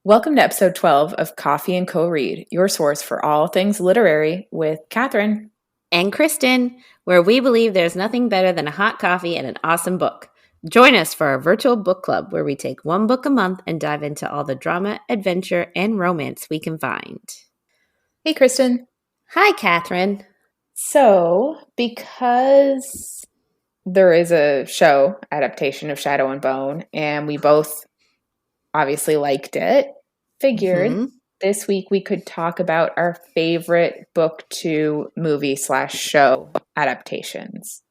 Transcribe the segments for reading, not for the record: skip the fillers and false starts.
Welcome to episode 12 of Coffee and Co-Read, your source for all things literary with Catherine. And Kristen, where we believe there's nothing better than a hot coffee and an awesome book. Join us for our virtual book club where we take one book a month and dive into all the drama, adventure, and romance we can find. Hey, Kristen. Hi, Catherine. So, because there is a show adaptation of Shadow and Bone, and we both obviously liked it, figured this week we could talk about our favorite book to movie/show adaptations.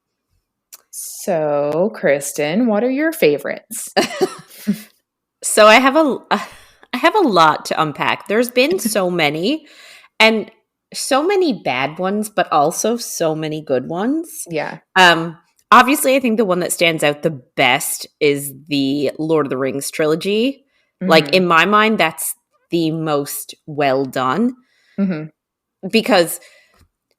So, Kristen, what are your favorites? So I have a lot to unpack. There's been so many, and so many bad ones, but also so many good ones. Yeah. Obviously, I think the one that stands out the best is the Lord of the Rings trilogy. Mm-hmm. Like, in my mind, that's the most well done. Mm-hmm. Because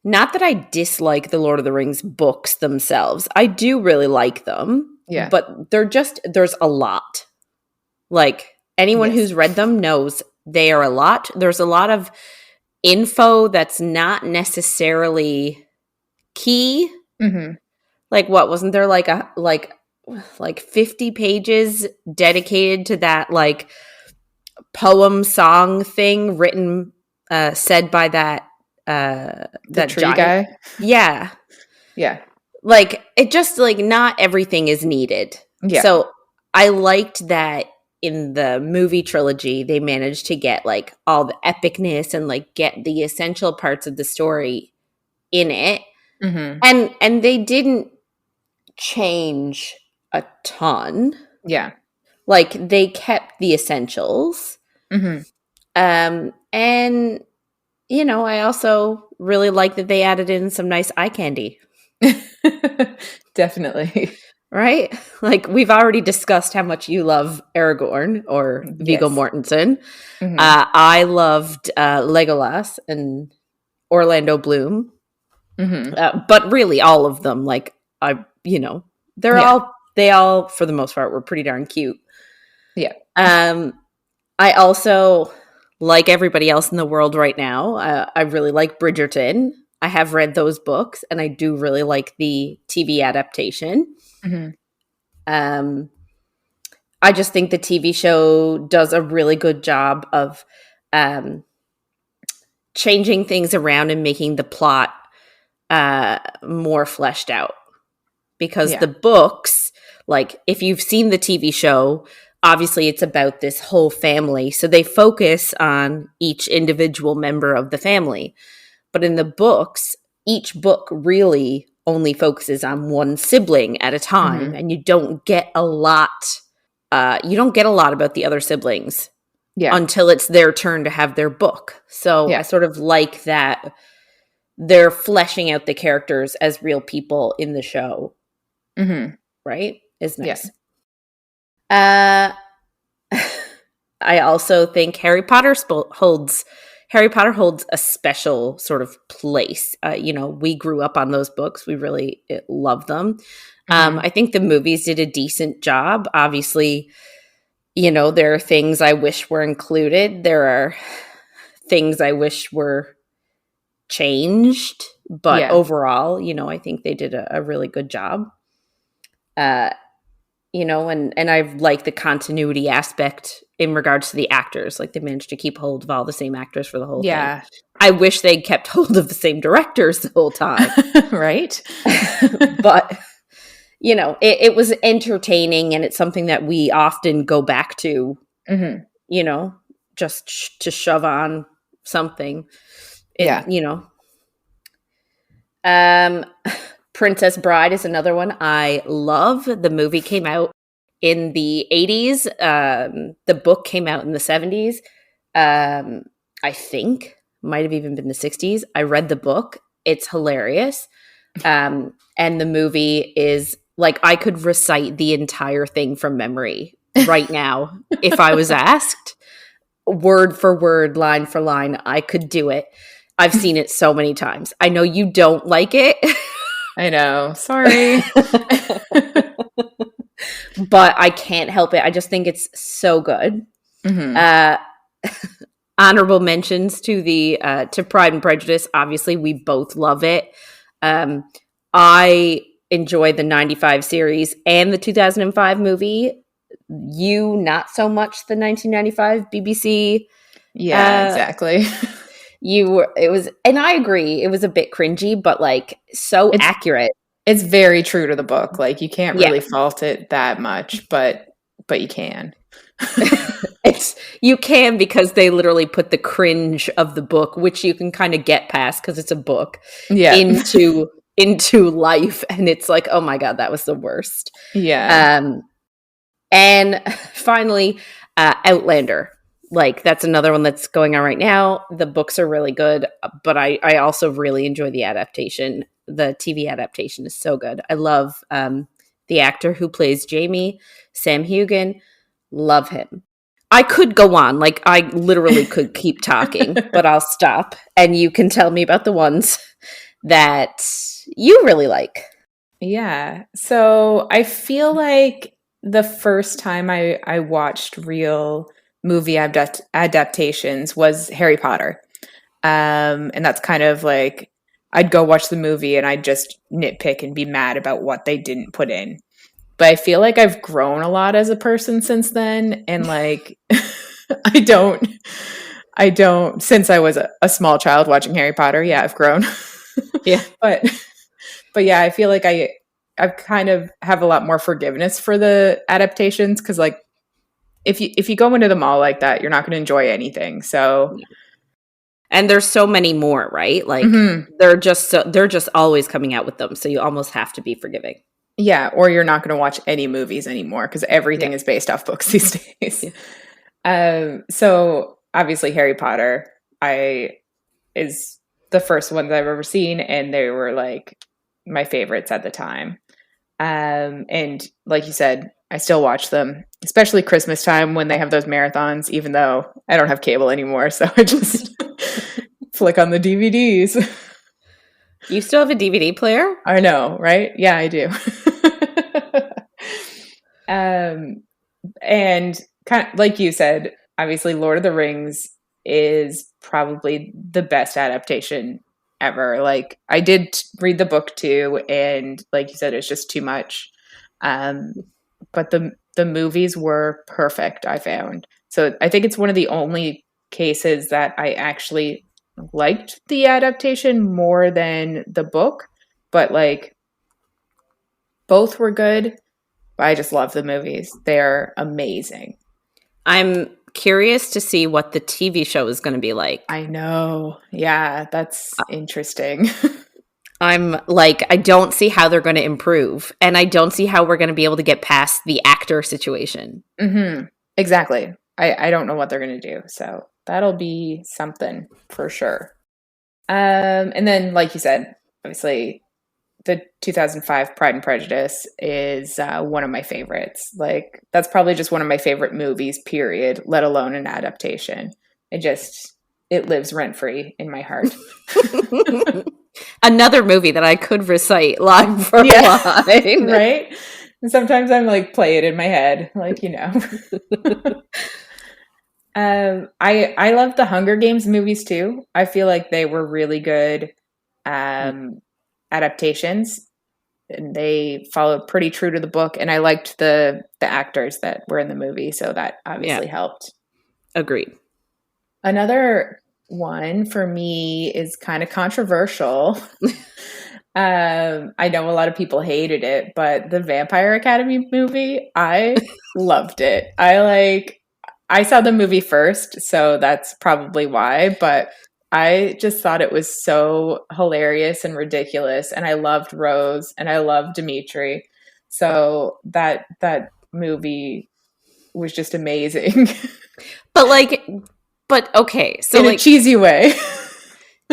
not that I dislike the Lord of the Rings books themselves. I do really like them. Yeah. But there's a lot. Like, anyone who's read them knows they are a lot. There's a lot of info that's not necessarily key. Mm-hmm. Like, what wasn't there like 50 pages dedicated to that like poem song thing written said by that tree guy? Yeah. Like, it just like not everything is needed. Yeah. So I liked that in the movie trilogy they managed to get like all the epicness and like get the essential parts of the story in it. Mm-hmm. And they didn't change a ton. Yeah. Like, they kept the essentials. Mm-hmm. And, you know, I also really like that they added in some nice eye candy. Definitely. Right? Like, we've already discussed how much you love Aragorn or Viggo Mortensen. Mm-hmm. I loved Legolas and Orlando Bloom. Mm-hmm. But really all of them, like, they all, for the most part, were pretty darn cute. Yeah. I also, like everybody else in the world right now, I really like Bridgerton. I have read those books, and I do really like the TV adaptation. Mm-hmm. I just think the TV show does a really good job of changing things around and making the plot more fleshed out. Because the books, like, if you've seen the TV show, obviously it's about this whole family. So they focus on each individual member of the family. But in the books, each book really only focuses on one sibling at a time. Mm-hmm. And you don't get a lot. About the other siblings until it's their turn to have their book. So I sort of like that they're fleshing out the characters as real people in the show. Mm-hmm. Right? Is nice. Yeah. I also think Harry Potter holds a special sort of place. We grew up on those books. We really love them. Mm-hmm. I think the movies did a decent job. Obviously, there are things I wish were included. There are things I wish were changed. But overall, I think they did a really good job. And I like the continuity aspect in regards to the actors. Like, they managed to keep hold of all the same actors for the whole thing. I wish they kept hold of the same directors the whole time. Right? But, it was entertaining, and it's something that we often go back to, just to shove on something. Princess Bride is another one I love. The movie came out in the 80s. The book came out in the 70s. I think might have even been the 60s. I read the book. It's hilarious. And the movie is like, I could recite the entire thing from memory right now if I was asked. Word for word, line for line, I could do it. I've seen it so many times. I know you don't like it. I know. Sorry. But I can't help it. I just think it's so good. Mm-hmm. Honorable mentions to the to Pride and Prejudice. Obviously, we both love it. I enjoy the 95 series and the 2005 movie. You not so much the 1995 BBC. Yeah, exactly. It was, and I agree, it was a bit cringy, but like so It's accurate. it's very true to the book. Like you can't Yeah. really fault it that much, but you can. You can, because they literally put the cringe of the book, which you can kind of get past because it's a book, Yeah. into life, and it's like, oh my god, that was the worst. Yeah. And finally, Outlander. Like that's another one that's going on right now. The books are really good, but I also really enjoy the adaptation. The TV adaptation is so good. I love the actor who plays Jamie, Sam Hugan. Love him. I could go on. Like I literally could keep talking, but I'll stop and you can tell me about the ones that you really like. Yeah. So I feel like the first time I watched real movie adaptations was Harry Potter. And that's kind of like I'd go watch the movie and I'd just nitpick and be mad about what they didn't put in. But I feel like I've grown a lot as a person since then. And like, I don't, since I was a small child watching Harry Potter. Yeah, I've grown. Yeah. But yeah, I feel like I kind of have a lot more forgiveness for the adaptations because like if you go into them all like that, you're not going to enjoy anything. So, and there's so many more, right? Like they're just always coming out with them, so you almost have to be forgiving. Yeah, or you're not going to watch any movies anymore because everything is based off books these days. So obviously Harry Potter is the first ones I've ever seen, and they were like my favorites at the time. And like you said, I still watch them, especially Christmas time when they have those marathons, even though I don't have cable anymore. So I just flick on the DVDs. You still have a DVD player? I know, right? Yeah, I do. And kind of like you said, obviously Lord of the Rings is probably the best adaptation ever. Like I did read the book too, and like you said, it's just too much. But the movies were perfect, I found. So I think it's one of the only cases that I actually liked the adaptation more than the book, but like both were good. But I just love the movies. They're amazing. I'm curious to see what the TV show is going to be like. I know. Yeah, that's interesting. I'm like, I don't see how they're going to improve, and I don't see how we're going to be able to get past the actor situation. Mm-hmm. Exactly. I don't know what they're going to do. So that'll be something for sure. And then, like you said, obviously the 2005 Pride and Prejudice is one of my favorites. Like that's probably just one of my favorite movies, period, let alone an adaptation. It lives rent free in my heart. Another movie that I could recite line for line. Right? And sometimes I'm like, play it in my head, like, you know. I love the Hunger Games movies too. I feel like they were really good adaptations, and they followed pretty true to the book. And I liked the actors that were in the movie, so that obviously helped. Agreed. Another one for me is kind of controversial. I know a lot of people hated it, but the Vampire Academy movie, I loved it. I saw the movie first, so that's probably why, but I just thought it was so hilarious and ridiculous, and I loved Rose and I loved Dimitri. So that movie was just amazing. But okay, so in a cheesy way.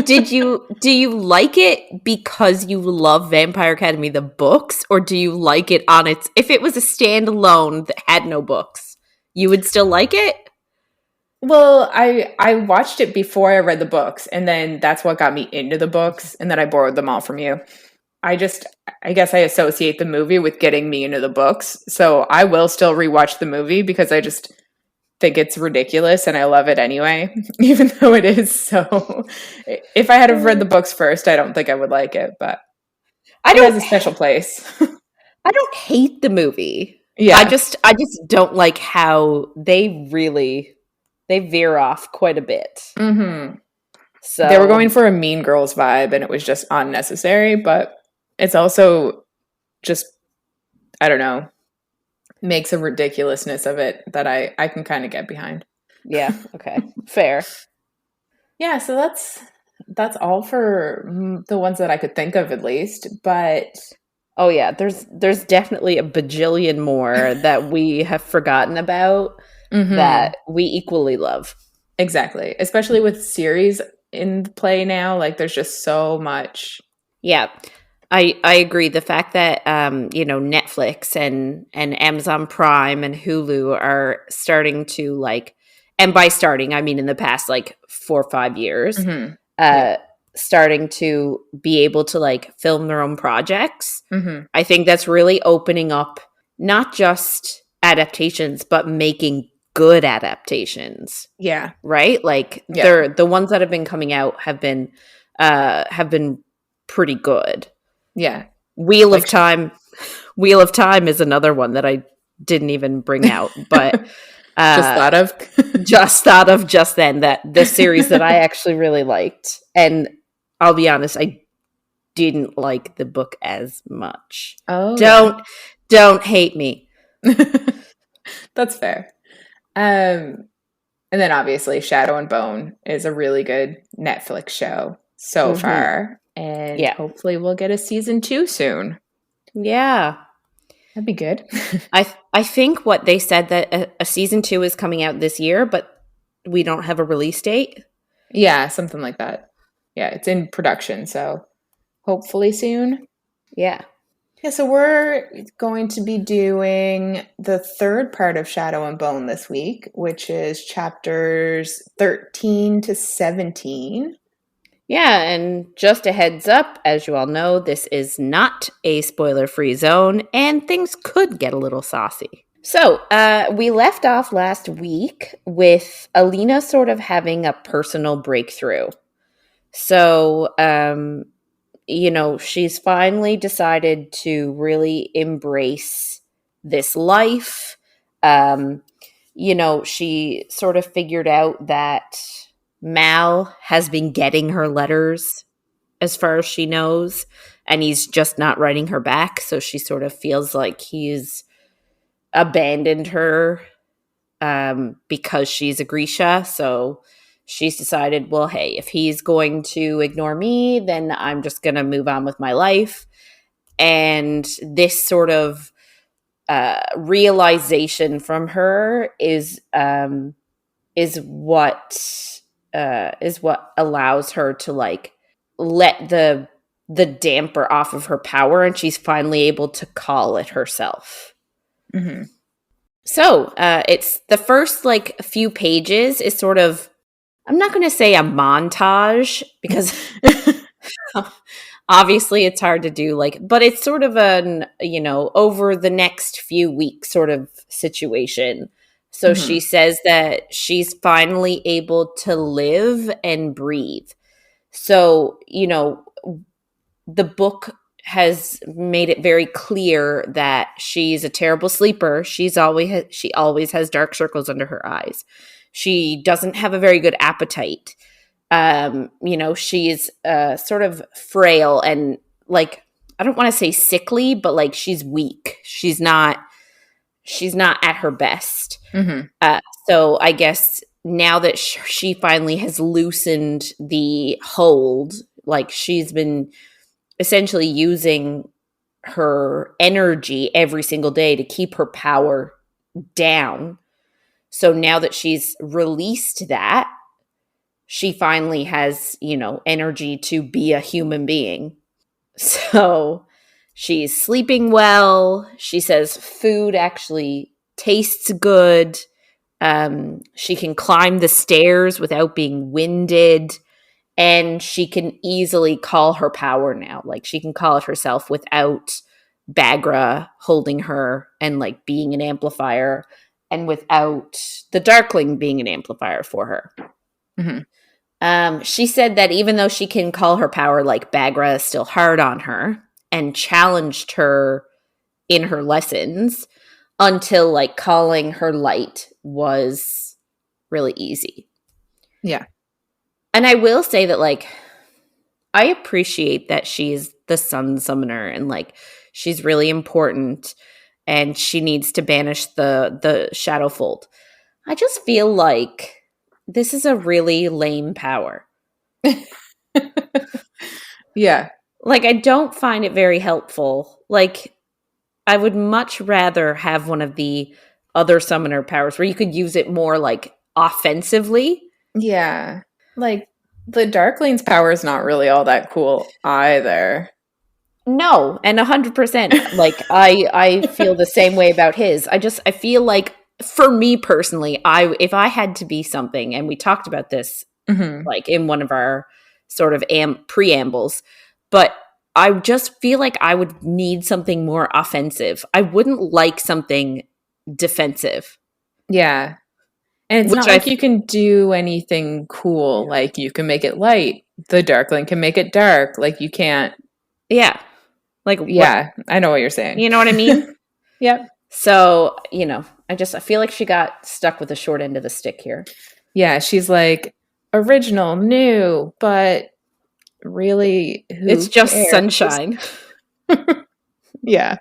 do you like it because you love Vampire Academy the books, or do you like it on its, if it was a standalone that had no books, you would still like it? Well, I watched it before I read the books, and then that's what got me into the books, and then I borrowed them all from you. I guess I associate the movie with getting me into the books, so I will still rewatch the movie because think it's ridiculous, and I love it anyway, even though it is so. If I had have read the books first, I don't think I would like it, but it has a special place. I don't hate the movie. Yeah. I just don't like how they veer off quite a bit. Mm-hmm. So they were going for a Mean Girls vibe, and it was just unnecessary, but it's also just, I don't know, makes a ridiculousness of it that I can kind of get behind. Yeah, okay. Fair. Yeah, so that's all for the ones that I could think of, at least, but oh yeah, there's definitely a bajillion more that we have forgotten about that we equally love. Exactly. Especially with series in play now, like there's just so much. Yeah. I agree. The fact that Netflix and Amazon Prime and Hulu are starting to like, and by starting I mean in the past like 4 or 5 years, starting to be able to like film their own projects. I think that's really opening up not just adaptations, but making good adaptations. Yeah. Right? Like they're the ones that have been coming out have been pretty good. Yeah. Wheel of Time is another one that I didn't even bring out, but just thought of just then, that the series that I actually really liked. And I'll be honest, I didn't like the book as much. Oh, don't hate me. That's fair. And then obviously Shadow and Bone is a really good Netflix show so far. And hopefully we'll get a season 2 soon. Yeah. That'd be good. I think what they said that a season 2 is coming out this year, but we don't have a release date. Yeah, something like that. Yeah, it's in production, so hopefully soon. Yeah. Yeah, so we're going to be doing the third part of Shadow and Bone this week, which is chapters 13 to 17. Yeah, and just a heads up, as you all know, this is not a spoiler-free zone, and things could get a little saucy. So, we left off last week with Alina sort of having a personal breakthrough. So, she's finally decided to really embrace this life. She sort of figured out that Mal has been getting her letters as far as she knows, and he's just not writing her back. So she sort of feels like he's abandoned her because she's a Grisha. So she's decided, well, hey, if he's going to ignore me, then I'm just going to move on with my life. And this sort of realization from her is what allows her to like let the damper off of her power, and she's finally able to call it herself. So it's the first like few pages is sort of, I'm not going to say a montage because obviously it's hard to do, like, but it's sort of an, over the next few weeks sort of situation. So she says that she's finally able to live and breathe. So, the book has made it very clear that she's a terrible sleeper. She always has dark circles under her eyes. She doesn't have a very good appetite. She's sort of frail and like, I don't want to say sickly, but like she's weak. She's not at her best. So I guess now that she finally has loosened the hold, like she's been essentially using her energy every single day to keep her power down. So now that she's released that, she finally has, energy to be a human being. So she's sleeping well. She says food actually tastes good. She can climb the stairs without being winded. And she can easily call her power now. Like she can call it herself without Bagra holding her and like being an amplifier. and without the Darkling being an amplifier for her. She said that even though she can call her power, like, Baghra is still hard on her and challenged her in her lessons until, like, calling her light was really easy. Yeah. And I will say that, like, I appreciate that she's the sun summoner and, like, she's really important and she needs to banish the shadow fold. I just feel like this is a really lame power. Yeah. Like, I don't find it very helpful. Like, I would much rather have one of the other summoner powers where you could use it more, like, offensively. Yeah. Like, the Darkling's power is not really all that cool either. No, and 100%. Like, I feel the same way about his. I feel like, for me personally, if I had to be something, and we talked about this like in one of our sort of preambles, but I just feel like I would need something more offensive. I wouldn't like something defensive. Yeah. And it's not like you can do anything cool. Like, you can make it light. The Darkling can make it dark. Like, you can't. Yeah. Like, yeah, I know what you're saying. You know what I mean? Yep. So, I feel like she got stuck with the short end of the stick here. Yeah, she's like, original, new, but really, it's just cares? Sunshine. Yeah.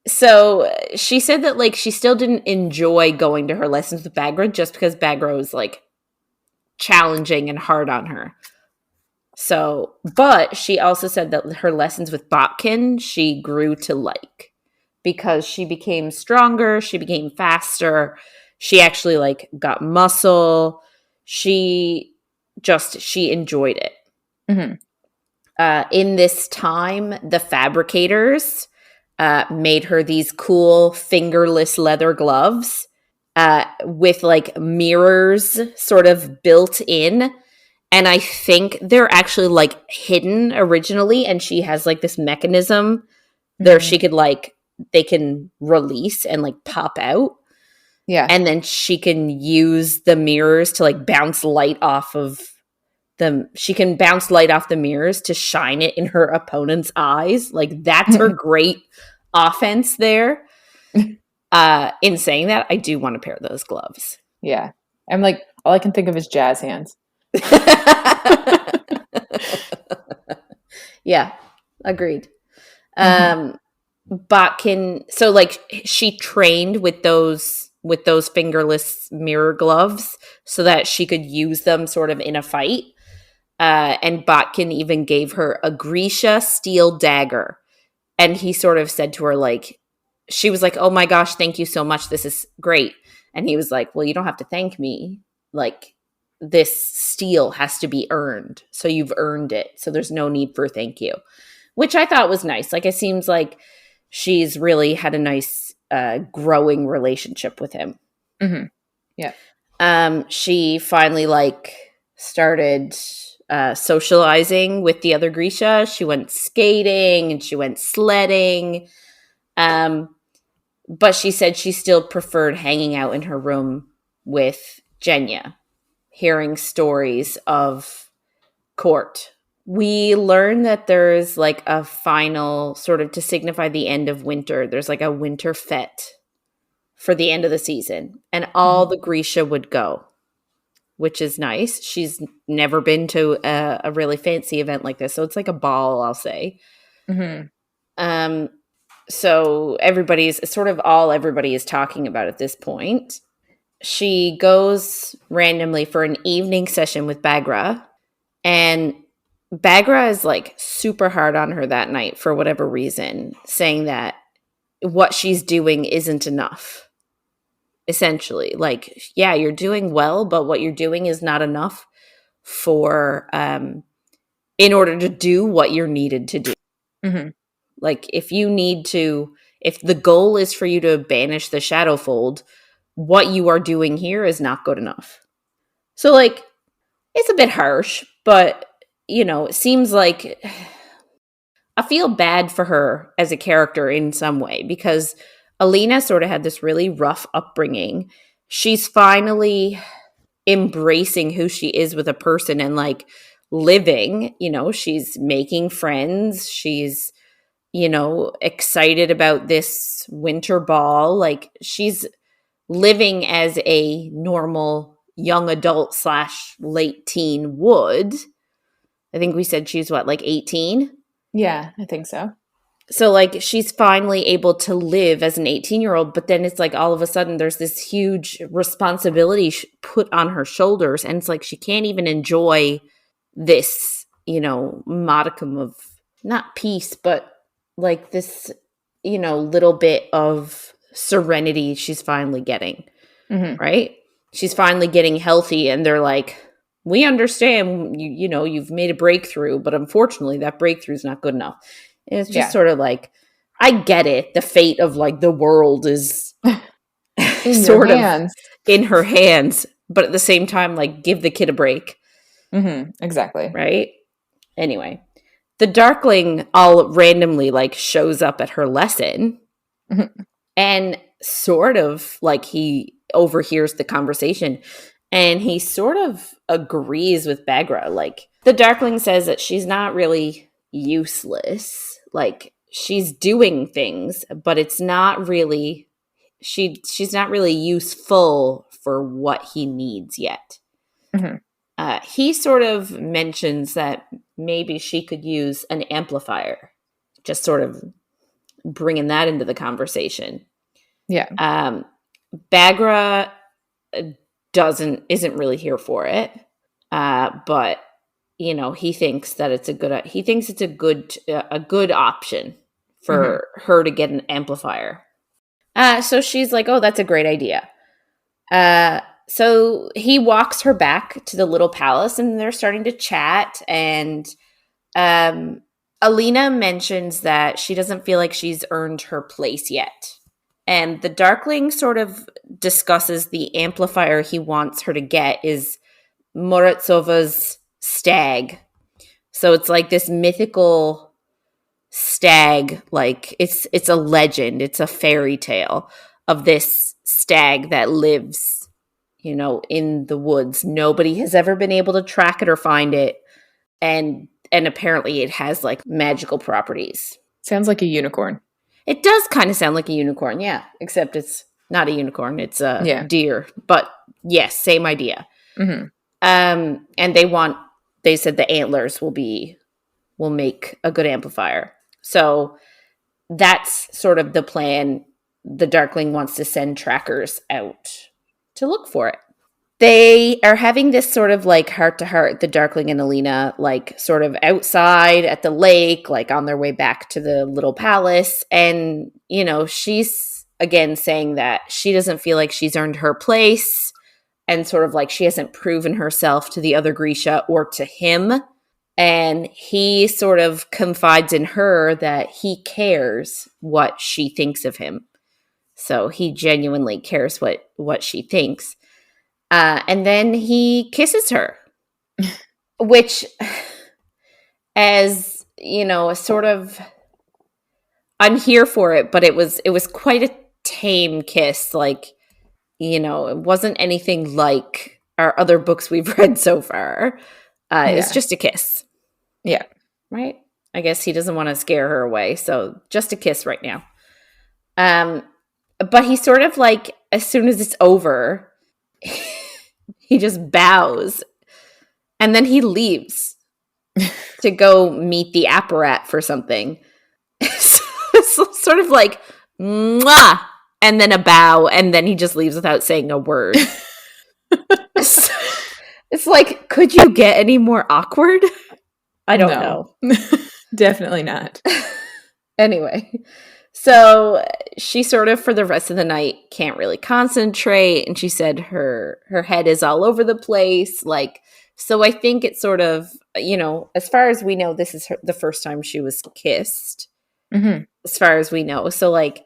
So she said that, like, she still didn't enjoy going to her lessons with Baghra just because Baghra was, like, challenging and hard on her. So, but she also said that her lessons with Botkin, she grew to like, because she became stronger, she became faster, she actually, like, got muscle, she enjoyed it. In this time, the fabricators made her these cool fingerless leather gloves with, like, mirrors sort of built in. And I think they're actually, like, hidden originally. And she has, like, this mechanism there she could, like, they can release and, like, pop out. Yeah. And then she can use the mirrors to, like, bounce light off of them. She can bounce light off the mirrors to shine it in her opponent's eyes. Like, that's her great offense there. In saying that, I do want a pair of those gloves. Yeah. I'm like, all I can think of is jazz hands. Yeah, agreed. Botkin, so, like, she trained with those fingerless mirror gloves so that she could use them sort of in a fight. And Botkin even gave her a Grisha steel dagger. And he sort of said to her, like, she was like, oh my gosh, thank you so much. This is great. And he was like, well, you don't have to thank me. Like, this steel has to be earned. So you've earned it. So there's no need for thank you, which I thought was nice. Like, it seems like she's really had a nice growing relationship with him. Yeah. She finally, like, started socializing with the other Grisha. She went skating and she went sledding. But she said she still preferred hanging out in her room with Genya, hearing stories of court. We learn that there's, like, a final sort of to signify the end of winter. There's, like, a winter fete for the end of the season, and all the Grisha would go, which is nice. She's never been to a really fancy event like this, so it's like a ball, I'll say. So everybody is talking about at this point. She goes randomly for an evening session with Baghra, and Baghra is, like, super hard on her that night for whatever reason, saying that what she's doing isn't enough. Essentially, like, yeah, you're doing well, but what you're doing is not enough for in order to do what you're needed to do. Like, if the goal is for you to banish the shadow fold, what you are doing here is not good enough. So, like, it's a bit harsh, but, it seems like I feel bad for her as a character in some way, because Alina sort of had this really rough upbringing. She's finally embracing who she is with a person and like living, she's making friends. She's, excited about this winter ball. Like she's living as a normal young adult / late teen would. I think we said she's what, like 18? Yeah, I think so. So like she's finally able to live as an 18-year-old, but then it's like all of a sudden there's this huge responsibility put on her shoulders, and it's like she can't even enjoy this, modicum of not peace, but like this, little bit of serenity she's finally getting. Mm-hmm. Right? She's finally getting healthy, and they're like, we understand you've made a breakthrough, but unfortunately that breakthrough is not good enough. And it's just sort of like, I get it. The fate of like the world is sort of in her hands, but at the same time, like, give the kid a break. Mm-hmm. Exactly. Right? Anyway, the Darkling all randomly like shows up at her lesson, mm-hmm. and sort of like he overhears the conversation, and he sort of agrees with Bagra. Like, the Darkling says that she's not really useless. Like, she's doing things, but it's not really she's not really useful for what he needs yet. Mm-hmm. He sort of mentions that maybe she could use an amplifier, just sort of bringing that into the conversation. Yeah. Bagra isn't really here for it, but he thinks that it's a good option for mm-hmm. her to get an amplifier. So she's like, oh, that's a great idea. So he walks her back to the little palace, and they're starting to chat. And Alina mentions that she doesn't feel like she's earned her place yet. And the Darkling sort of discusses the amplifier he wants her to get is Morozsova's stag. So it's like this mythical stag, like it's a legend, it's a fairy tale of this stag that lives, in the woods. Nobody has ever been able to track it or find it, and apparently it has like magical properties. Sounds like a unicorn. It does kind of sound like a unicorn, yeah, except it's not a unicorn, it's a deer. But yes, same idea. Mm-hmm. And they said the antlers will make a good amplifier. So that's sort of the plan. The Darkling wants to send trackers out to look for it. They are having this sort of like heart-to-heart, the Darkling and Alina, like sort of outside at the lake, like on their way back to the little palace. And, she's again saying that she doesn't feel like she's earned her place, and sort of like she hasn't proven herself to the other Grisha or to him. And he sort of confides in her that he cares what she thinks of him. So he genuinely cares what she thinks. And then he kisses her, which, as, sort of, I'm here for it, but it was quite a tame kiss. Like, it wasn't anything like our other books we've read so far. It's just a kiss. Yeah. Right? I guess he doesn't want to scare her away, so just a kiss right now. But he sort of like, as soon as it's over, he just bows, and then he leaves to go meet the apparat for something. So it's sort of like, mwah, and then a bow, and then he just leaves without saying a word. So, it's like, could you get any more awkward? I don't know. Definitely not. Anyway, so she sort of, for the rest of the night, can't really concentrate, and she said her head is all over the place. Like, so I think it's sort of, as far as we know, this is the first time she was kissed, mm-hmm. as far as we know. So like,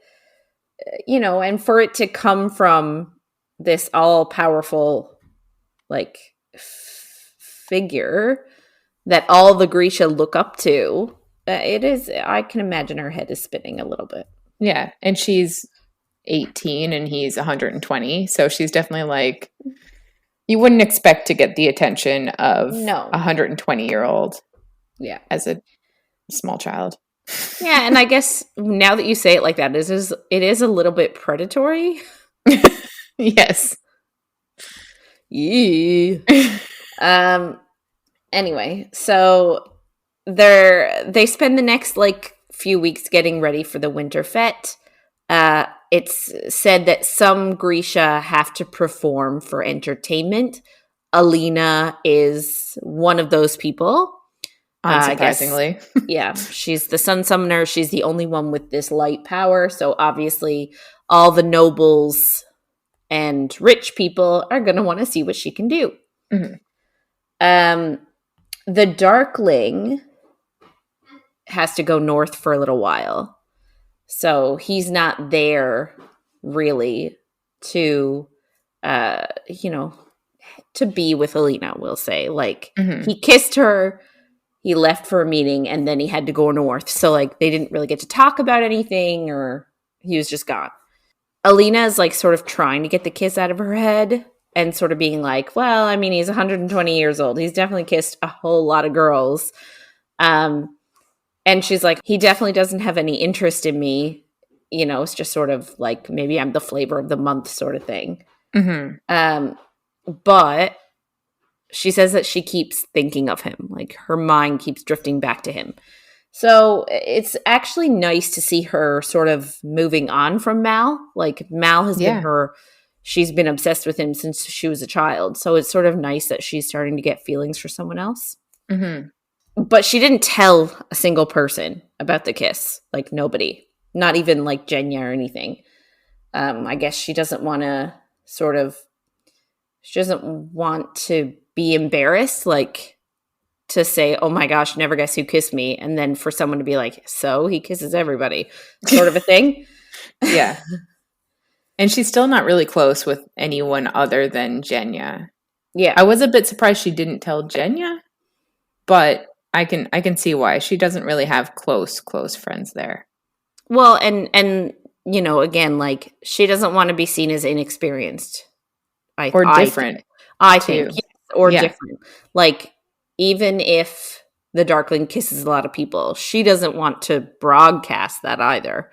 and for it to come from this all-powerful, like, figure that all the Grisha look up to, it is, I can imagine her head is spinning a little bit. Yeah, and she's 18 and he's 120. So she's definitely like, you wouldn't expect to get the attention of No. a 120-year-old Yeah. as a small child. Yeah, and I guess now that you say it like that, it is a little bit predatory. Yes. Yeah. Anyway, so they spend the next like few weeks getting ready for the winter fete. It's said that some Grisha have to perform for entertainment. Alina is one of those people. I guess, Unsurprisingly. yeah, she's the sun summoner. She's the only one with this light power. So obviously, all the nobles and rich people are going to want to see what she can do. Mm-hmm. The Darkling has to go north for a little while. So he's not there really to, to be with Alina, we'll say. Like, he kissed her, he left for a meeting, and then he had to go north. So, like, they didn't really get to talk about anything, or he was just gone. Alina is, like, sort of trying to get the kiss out of her head and sort of being like, well, I mean, he's 120 years old. He's definitely kissed a whole lot of girls. And she's like, he definitely doesn't have any interest in me. You know, it's just sort of like, maybe I'm the flavor of the month sort of thing. But she says that she keeps thinking of him. Like, her mind keeps drifting back to him. So it's actually nice to see her sort of moving on from Mal. Like, Mal has been she's been obsessed with him since she was a child. So it's sort of nice that she's starting to get feelings for someone else. But she didn't tell a single person about the kiss. Like, nobody. Not even, like, Genya or anything. I guess she doesn't want to she doesn't want to be embarrassed, like, to say, oh my gosh, never guess who kissed me. And then for someone to be like, so he kisses everybody, sort of a thing. Yeah. And she's still not really close with anyone other than Genya. Yeah. I was a bit surprised she didn't tell Genya, but I can see why. She doesn't really have close friends there. Well, and you know, again, like, she doesn't want to be seen as inexperienced. Or different. I think. Yes, or different. Like, even if the Darkling kisses a lot of people, she doesn't want to broadcast that either.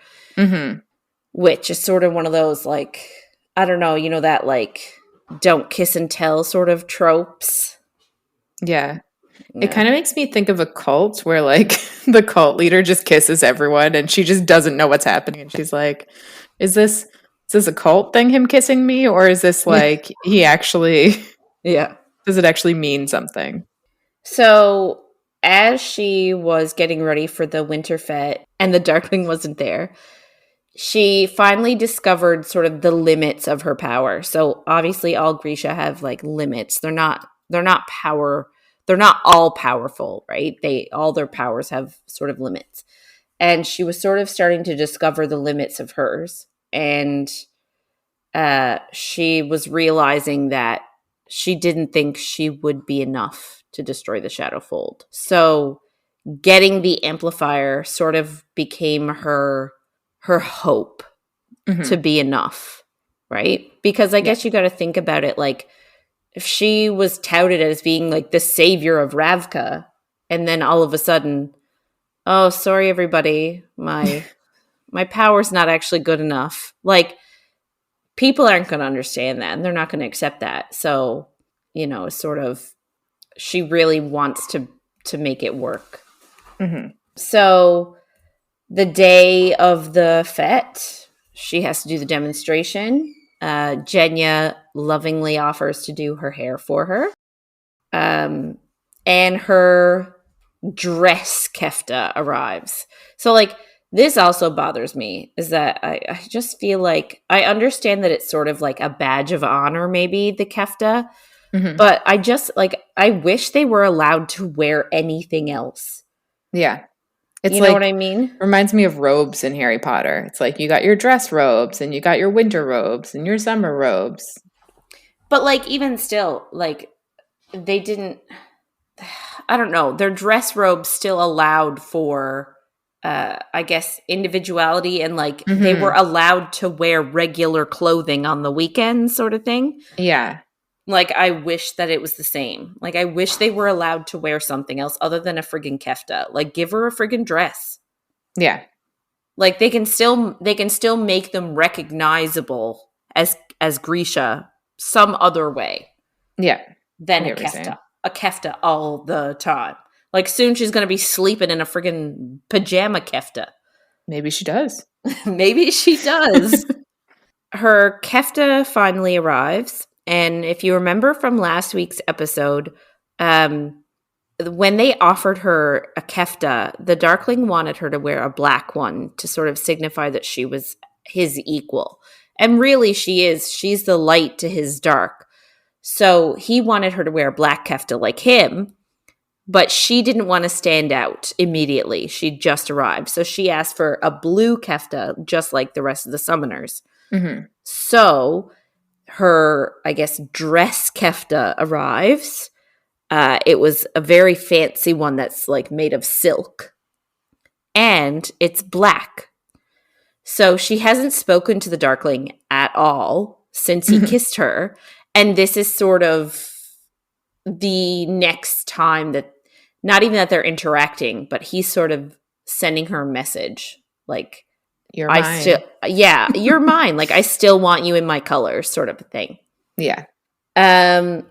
Which is sort of one of those, like, I don't know, you know, that, like, don't kiss and tell sort of tropes. Yeah. It kind of makes me think of a cult where, like, the cult leader just kisses everyone and she just doesn't know what's happening. And she's like, is this a cult thing, him kissing me? Or is this, like, he actually... Yeah. Does it actually mean something? So, as she was getting ready for the winter fete and the Darkling wasn't there, she finally discovered sort of the limits of her power. So obviously all Grisha have, like, limits. They're not all powerful, right? All their powers have sort of limits. And she was sort of starting to discover the limits of hers. And she was realizing that she didn't think she would be enough to destroy the Shadowfold. So getting the amplifier sort of became her hope to be enough, right? Because I guess you got to think about it, like, if she was touted as being, like, the savior of Ravka, and then all of a sudden, oh, sorry everybody, my power's not actually good enough. Like, people aren't going to understand that, and they're not going to accept that. So, you know, sort of, she really wants to make it work. So the day of the fete, she has to do the demonstration. Genya lovingly offers to do her hair for her. And her dress kefta arrives. So, like, this also bothers me, is that I just feel like, I understand that it's sort of like a badge of honor, maybe, the kefta, but I just, like, I wish they were allowed to wear anything else. Yeah. It's, you know, like, what I mean? Reminds me of robes in Harry Potter. It's like, you got your dress robes and you got your winter robes and your summer robes. But, like, even still, like, they didn't, I don't know, their dress robes still allowed for I guess, individuality, and like they were allowed to wear regular clothing on the weekends, sort of thing. Yeah. Like, I wish that it was the same. Like, I wish they were allowed to wear something else other than a friggin' kefta. Like, give her a friggin' dress. Yeah. Like, they can still make them recognizable as Grisha some other way. Yeah. Than a kefta. A kefta all the time. Like, soon she's going to be sleeping in a friggin' pajama kefta. Maybe she does. Maybe she does. Her kefta finally arrives. And if you remember from last week's episode, when they offered her a kefta, the Darkling wanted her to wear a black one to sort of signify that she was his equal. And really, she is. She's the light to his dark. So he wanted her to wear a black kefta like him, but she didn't want to stand out immediately. She'd just arrived. So she asked for a blue kefta, just like the rest of the summoners. So her, I guess, dress kefta arrives. It was a very fancy one that's like made of silk. And it's black. So she hasn't spoken to the Darkling at all since he kissed her. And this is sort of the next time that, not even that they're interacting, but he's sort of sending her a message. Like, you're mine. You're mine. Like, I still want you in my colors, sort of a thing. Yeah. Genya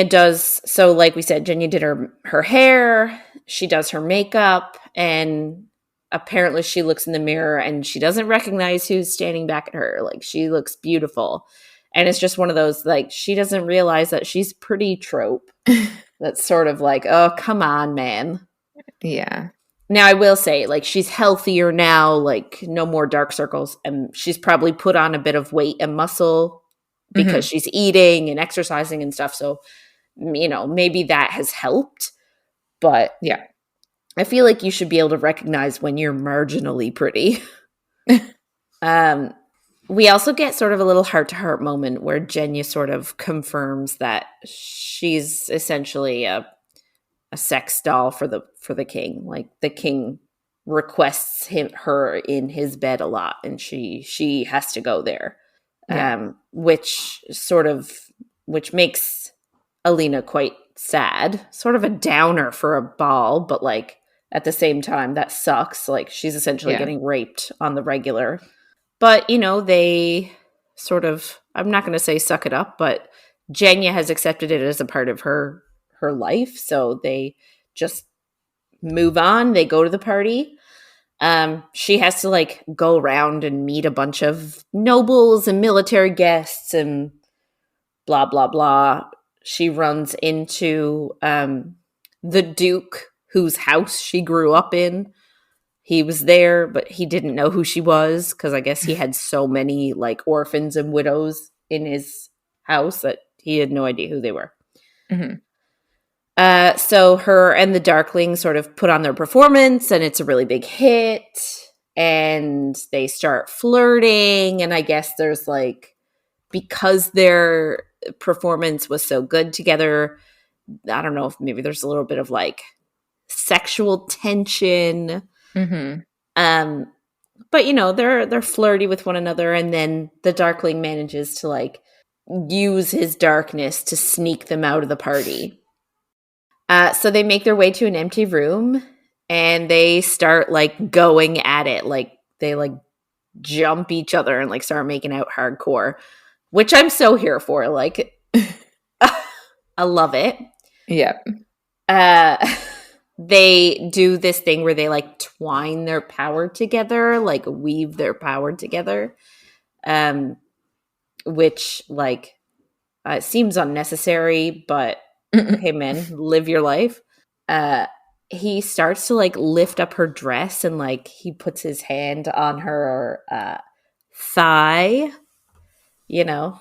does, so like we said, Genya did her hair, she does her makeup, and apparently she looks in the mirror and she doesn't recognize who's standing back at her. Like, she looks beautiful. And it's just one of those, like, she doesn't realize that she's pretty trope. That's sort of like, oh, come on, man. Yeah. Now, I will say, like, she's healthier now, like, no more dark circles. And she's probably put on a bit of weight and muscle because she's eating and exercising and stuff. So, you know, maybe that has helped. But yeah, I feel like you should be able to recognize when you're marginally pretty. We also get sort of a little heart-to-heart moment where Genya sort of confirms that she's essentially a sex doll for the king. Like, the king requests her in his bed a lot, and she has to go there. Yeah. Which makes Alina quite sad. Sort of a downer for a ball, but like at the same time, that sucks. Like, she's essentially getting raped on the regular. But, you know, they sort of, I'm not going to say suck it up, but Genya has accepted it as a part of her life. So they just move on. They go to the party. She has to like go around and meet a bunch of nobles and military guests and blah, blah, blah. She runs into the Duke, whose house she grew up in. He was there, but he didn't know who she was because I guess he had so many like orphans and widows in his house that he had no idea who they were. So her and the Darkling sort of put on their performance, and it's a really big hit. And they start flirting, and I guess there's like, because their performance was so good together, I don't know if maybe there's a little bit of like sexual tension. But you know, they're flirty with one another, and then the Darkling manages to like use his darkness to sneak them out of the party. So they make their way to an empty room, and they start like going at it. Like, they like jump each other and like start making out hardcore, which I'm so here for. Like, I love it. Yep. They do this thing where they like twine their power together, like weave their power together, which like seems unnecessary, but hey man, live your life. He starts to like lift up her dress, and like he puts his hand on her thigh, you know,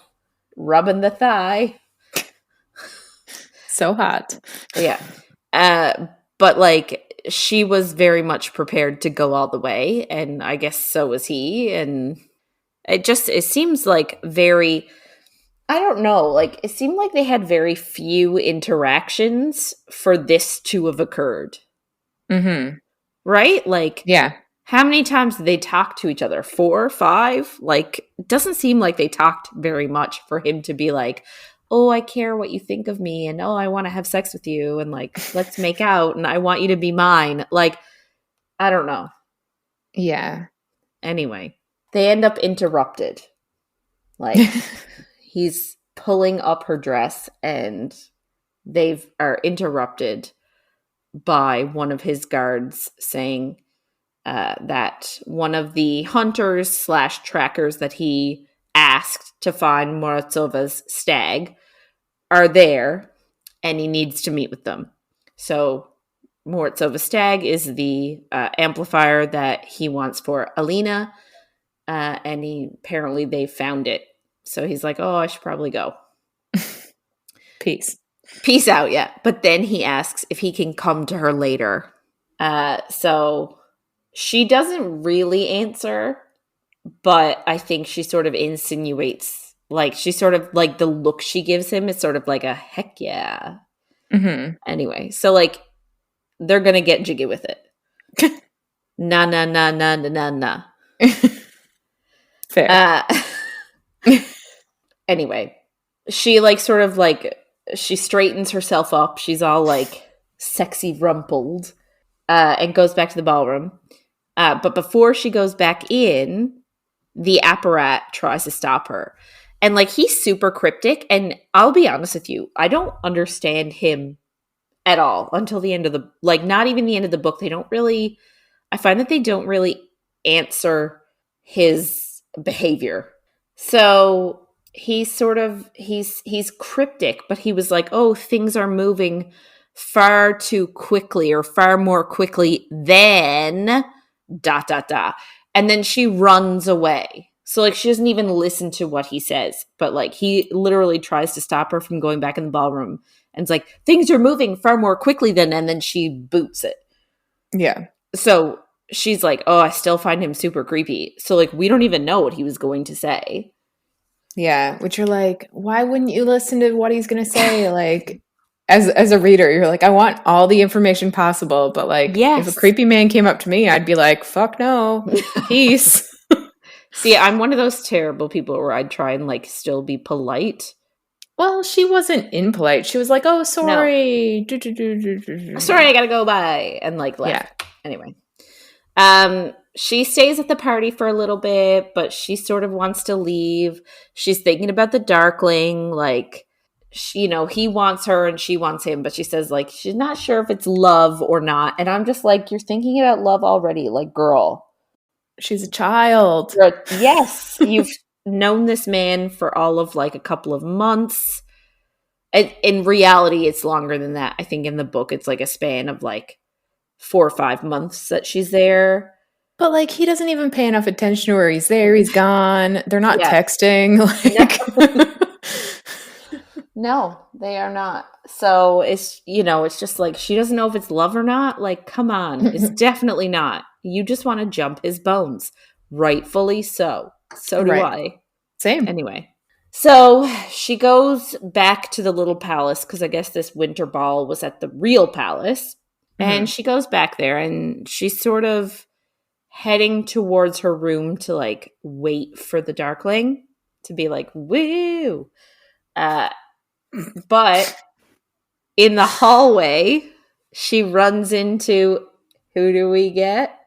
rubbing the thigh. So hot. Yeah. But like, she was very much prepared to go all the way, and I guess so was he. And it seems like very, I don't know, like it seemed like they had very few interactions for this to have occurred. right? Like, Yeah. how many times did they talk to each other? 4, 5? Like, it doesn't seem like they talked very much for him to be like, oh, I care what you think of me, and oh, I want to have sex with you, and like, let's make out, and I want you to be mine. Like, I don't know. Yeah. Anyway, they end up interrupted. Like, he's pulling up her dress, and they are interrupted by one of his guards saying, that one of the hunters / trackers that he asked to find Morozsova's stag are there, and he needs to meet with them. So Morozsova's stag is the amplifier that he wants for Alina, and apparently they found it. So he's like, oh, I should probably go. Peace out, yeah. But then he asks if he can come to her later. So she doesn't really answer, but I think she sort of insinuates, like, she sort of, like, the look she gives him is sort of like a heck yeah. Mm-hmm. Anyway, so, like, they're gonna get jiggy with it. Na na na na na na na. Fair. Anyway, she, like, sort of, like, she straightens herself up. She's all, like, sexy rumpled, and goes back to the ballroom. But before she goes back in, the apparat tries to stop her. And, like, he's super cryptic. And I'll be honest with you, I don't understand him at all until the end of the, like, not even the end of the book. I find that they don't really answer his behavior. So he's sort of, he's cryptic, but he was like, oh, things are moving far too quickly, or far more quickly than ... And then she runs away. So, like, she doesn't even listen to what he says, but, like, he literally tries to stop her from going back in the ballroom, and it's like, things are moving far more quickly than, and then she boots it. Yeah. So she's like, oh, I still find him super creepy. So, like, we don't even know what he was going to say. Yeah, which you're like, why wouldn't you listen to what he's going to say? Like, as a reader, you're like, I want all the information possible, but, like, yes. if a creepy man came up to me, I'd be like, fuck no, peace. See, I'm one of those terrible people where I'd try and, like, still be polite. Well, she wasn't impolite. She was like, oh, sorry. No. Sorry, I gotta go, bye. And, like, left. Yeah. Anyway. She stays at the party for a little bit, but she sort of wants to leave. She's thinking about the Darkling, like, she, you know, he wants her and she wants him, but she says, like, she's not sure if it's love or not. And I'm just like, you're thinking about love already, like, girl. She's a child. Yes, you've known this man for all of, like, a couple of months. In reality, it's longer than that. I think in the book, it's like a span of, like, 4 or 5 months that she's there. But, like, he doesn't even pay enough attention to where he's there. He's gone. They're not texting. Like, no, they are not. So it's, you know, it's just like, she doesn't know if it's love or not. Like, come on. It's definitely not. You just want to jump his bones. Rightfully so. So do I. Same. Anyway. So she goes back to the little palace, because I guess this winter ball was at the real palace. And she goes back there, and she's sort of heading towards her room to, like, wait for the Darkling to be like, woo. But in the hallway, she runs into, who do we get?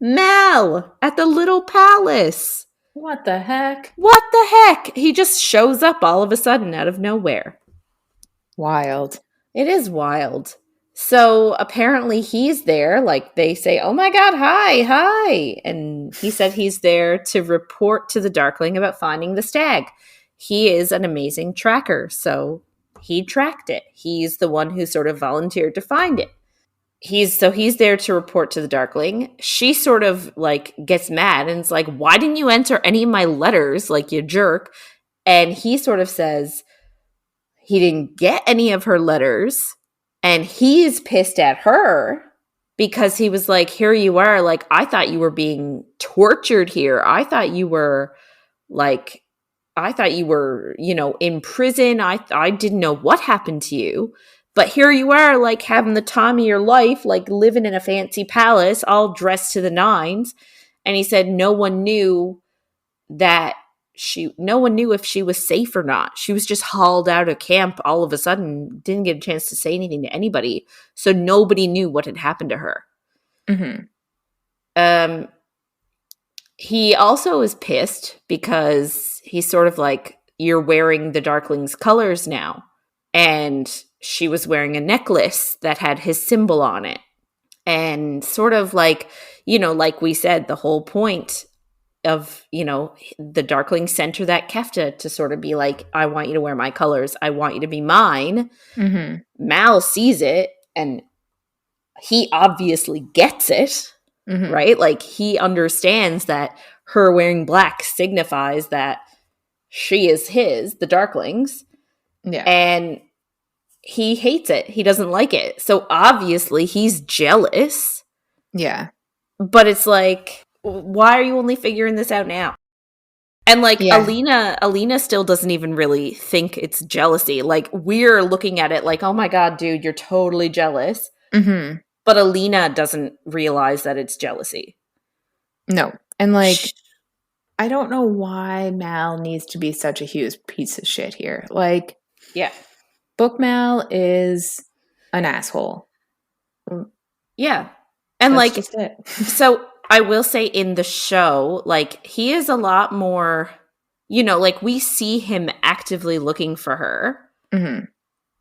Mal at the little palace. What the heck? What the heck? He just shows up all of a sudden out of nowhere. Wild. It is wild. So apparently he's there. Like, they say, oh my God, hi. And he said he's there to report to the Darkling about finding the stag. He is an amazing tracker, so he tracked it. He's the one who sort of volunteered to find it. He's there to report to the Darkling. She sort of, like, gets mad and is like, why didn't you enter any of my letters, like, you jerk? And he sort of says he didn't get any of her letters. And he's pissed at her because he was like, here you are. Like, I thought you were being tortured here. I thought you were, you know, in prison. I didn't know what happened to you. But here you are, like, having the time of your life, like, living in a fancy palace, all dressed to the nines. And he said no one knew that no one knew if she was safe or not. She was just hauled out of camp all of a sudden, didn't get a chance to say anything to anybody. So nobody knew what had happened to her. Mm-hmm. He also is pissed because he's sort of like, you're wearing the Darkling's colors now. And she was wearing a necklace that had his symbol on it. And sort of like, like we said, the whole point of, the Darkling sent her that kefta to sort of be like, I want you to wear my colors. I want you to be mine. Mm-hmm. Mal sees it and he obviously gets it, Mm-hmm. right? Like, he understands that her wearing black signifies that she is his, the Darkling's. Yeah. And he hates it. He doesn't like it. So obviously he's jealous. Yeah. But it's like, why are you only figuring this out now? And like, Yeah. Alina still doesn't even really think it's jealousy. Like, we're looking at it like, oh my God, dude, you're totally jealous. Mm-hmm. But Alina doesn't realize that it's jealousy. No. And like, I don't know why Mal needs to be such a huge piece of shit here. Like, yeah. Book Mal is an asshole. Yeah. And That's like, just it. So I will say in the show, like, he is a lot more, like, we see him actively looking for her. Mm-hmm.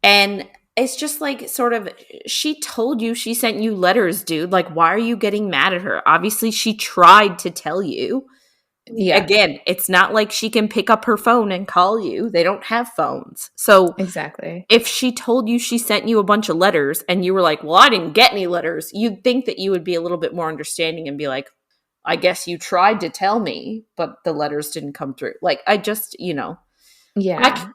And it's just like, sort of, she told you, she sent you letters, dude. Like, why are you getting mad at her? Obviously, she tried to tell you. Yeah. Again, it's not like she can pick up her phone and call you. They don't have phones. So Exactly. if she told you she sent you a bunch of letters and you were like, well, I didn't get any letters, you'd think that you would be a little bit more understanding and be like, I guess you tried to tell me, but the letters didn't come through. Like, I just, Yeah.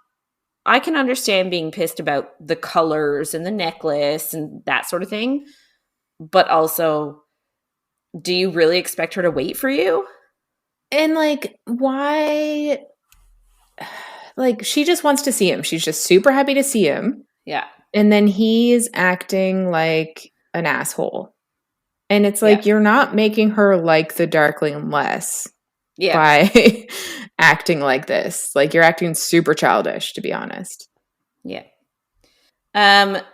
I can understand being pissed about the colors and the necklace and that sort of thing. But also, do you really expect her to wait for you? And like, why? Like, she just wants to see him. She's just super happy to see him. Yeah. And then he's acting like an asshole. And it's like, Yeah. you're not making her like the Darkling less Yeah. by acting like this. Like, you're acting super childish, to be honest. Yeah.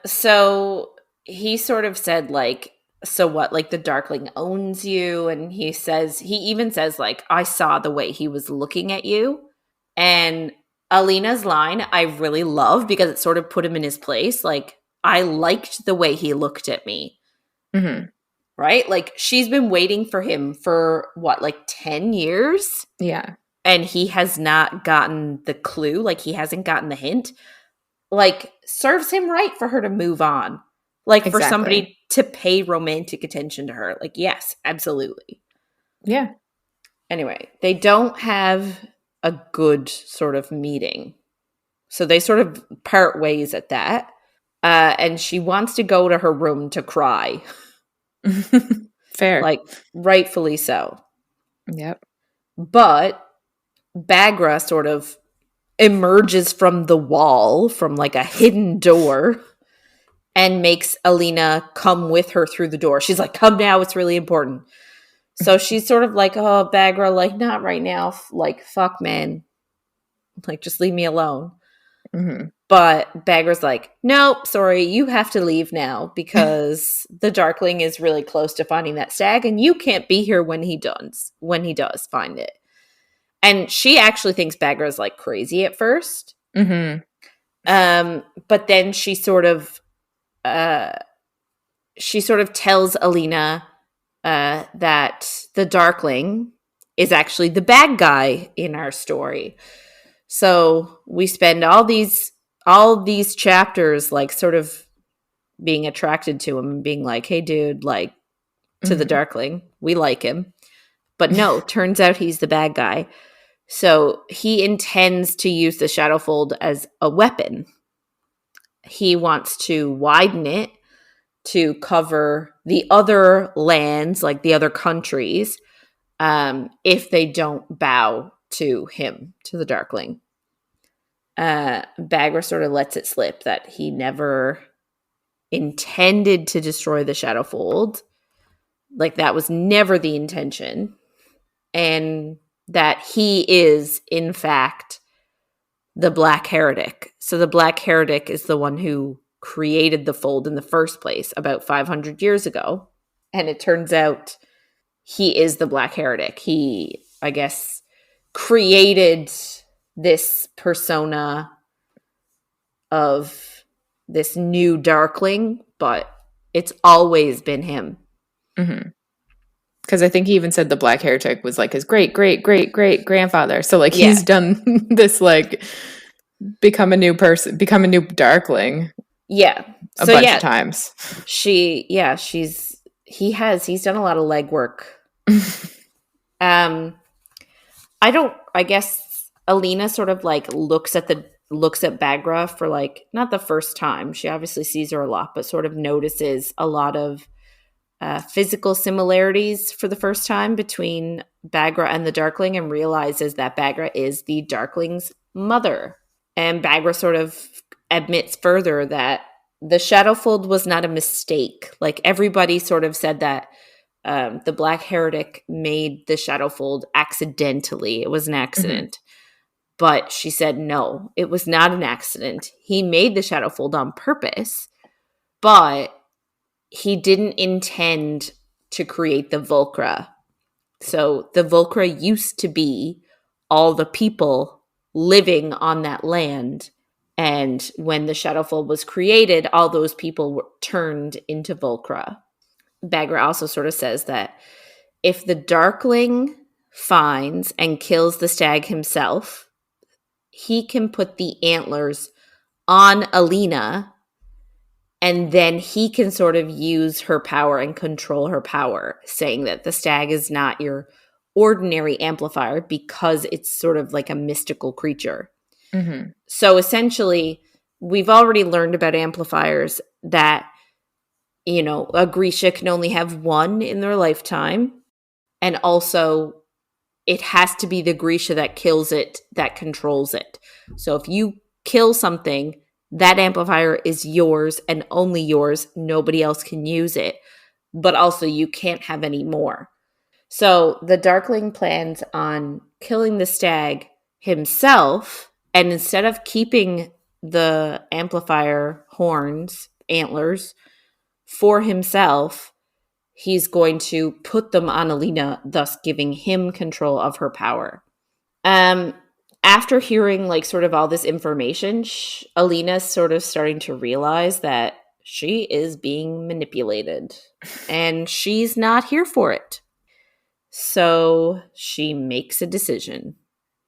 So he sort of said, like, so what, like, the Darkling owns you, and he even says, like, I saw the way he was looking at you. And Alina's line I really love because it sort of put him in his place. Like, I liked the way he looked at me. Mm-hmm. Right? Like, she's been waiting for him for what, like 10 years? Yeah. And he has not gotten the clue. Like, he hasn't gotten the hint. Like, serves him right for her to move on. Like, Exactly. for somebody to pay romantic attention to her. Like, yes, absolutely. Yeah. Anyway, they don't have a good sort of meeting. So they sort of part ways at that. And she wants to go to her room to cry. Fair. Like, rightfully so. Yep. But Bagra sort of emerges from the wall, from like a hidden door, and makes Alina come with her through the door. She's like, come now, it's really important. So she's sort of like, oh, Bagra, like, not right now. Like, fuck, man. Like, just leave me alone. Mm-hmm. But Bagra's like, nope, sorry, you have to leave now because the Darkling is really close to finding that stag, and you can't be here when he does find it. And she actually thinks Bagra's like crazy at first. Mm-hmm. But then she sort of tells Alina that the Darkling is actually the bad guy in our story. So we spend all these chapters like sort of being attracted to him and being like, hey dude, like, to the Darkling, we like him. But no, turns out he's the bad guy. So he intends to use the Shadowfold as a weapon. He wants to widen it to cover the other lands, like the other countries, if they don't bow to him, to the Darkling. Bagra sort of lets it slip that he never intended to destroy the Shadowfold. Like, that was never the intention. And that he is, in fact, the Black Heretic. So the Black Heretic is the one who created the fold in the first place about 500 years ago. And it turns out he is the Black Heretic. He, I guess, created this persona of this new Darkling, but it's always been him. Because I think he even said the Black Heretic was like his great, great, great, great grandfather. So like he's done this like become a new person, become a new Darkling. Yeah. A bunch of times. He's done a lot of legwork. I guess Alina sort of like looks at Baghra for like, not the first time. She obviously sees her a lot, but sort of notices a lot of physical similarities for the first time between Baghra and the Darkling, and realizes that Baghra is the Darkling's mother. And Baghra sort of admits further that the Shadowfold was not a mistake. Like, everybody sort of said that the Black Heretic made the Shadowfold accidentally. It was an accident. But she said, no, it was not an accident. He made the Shadowfold on purpose, but he didn't intend to create the Volcra. So the Volcra used to be all the people living on that land. And when the Shadowfold was created, all those people were turned into Volcra. Baghra also sort of says that if the Darkling finds and kills the stag himself, he can put the antlers on Alina, and then he can sort of use her power and control her power, saying that the stag is not your ordinary amplifier because it's sort of like a mystical creature. So essentially, we've already learned about amplifiers that, you know, a Grisha can only have one in their lifetime. And also, it has to be the Grisha that kills it that controls it. So if you kill something, that amplifier is yours and only yours. Nobody else can use it. But also, you can't have any more. So the Darkling plans on killing the stag himself, and instead of keeping the amplifier antlers, for himself, he's going to put them on Alina, thus giving him control of her power. After hearing like sort of all this information, Alina's sort of starting to realize that she is being manipulated and she's not here for it. So she makes a decision.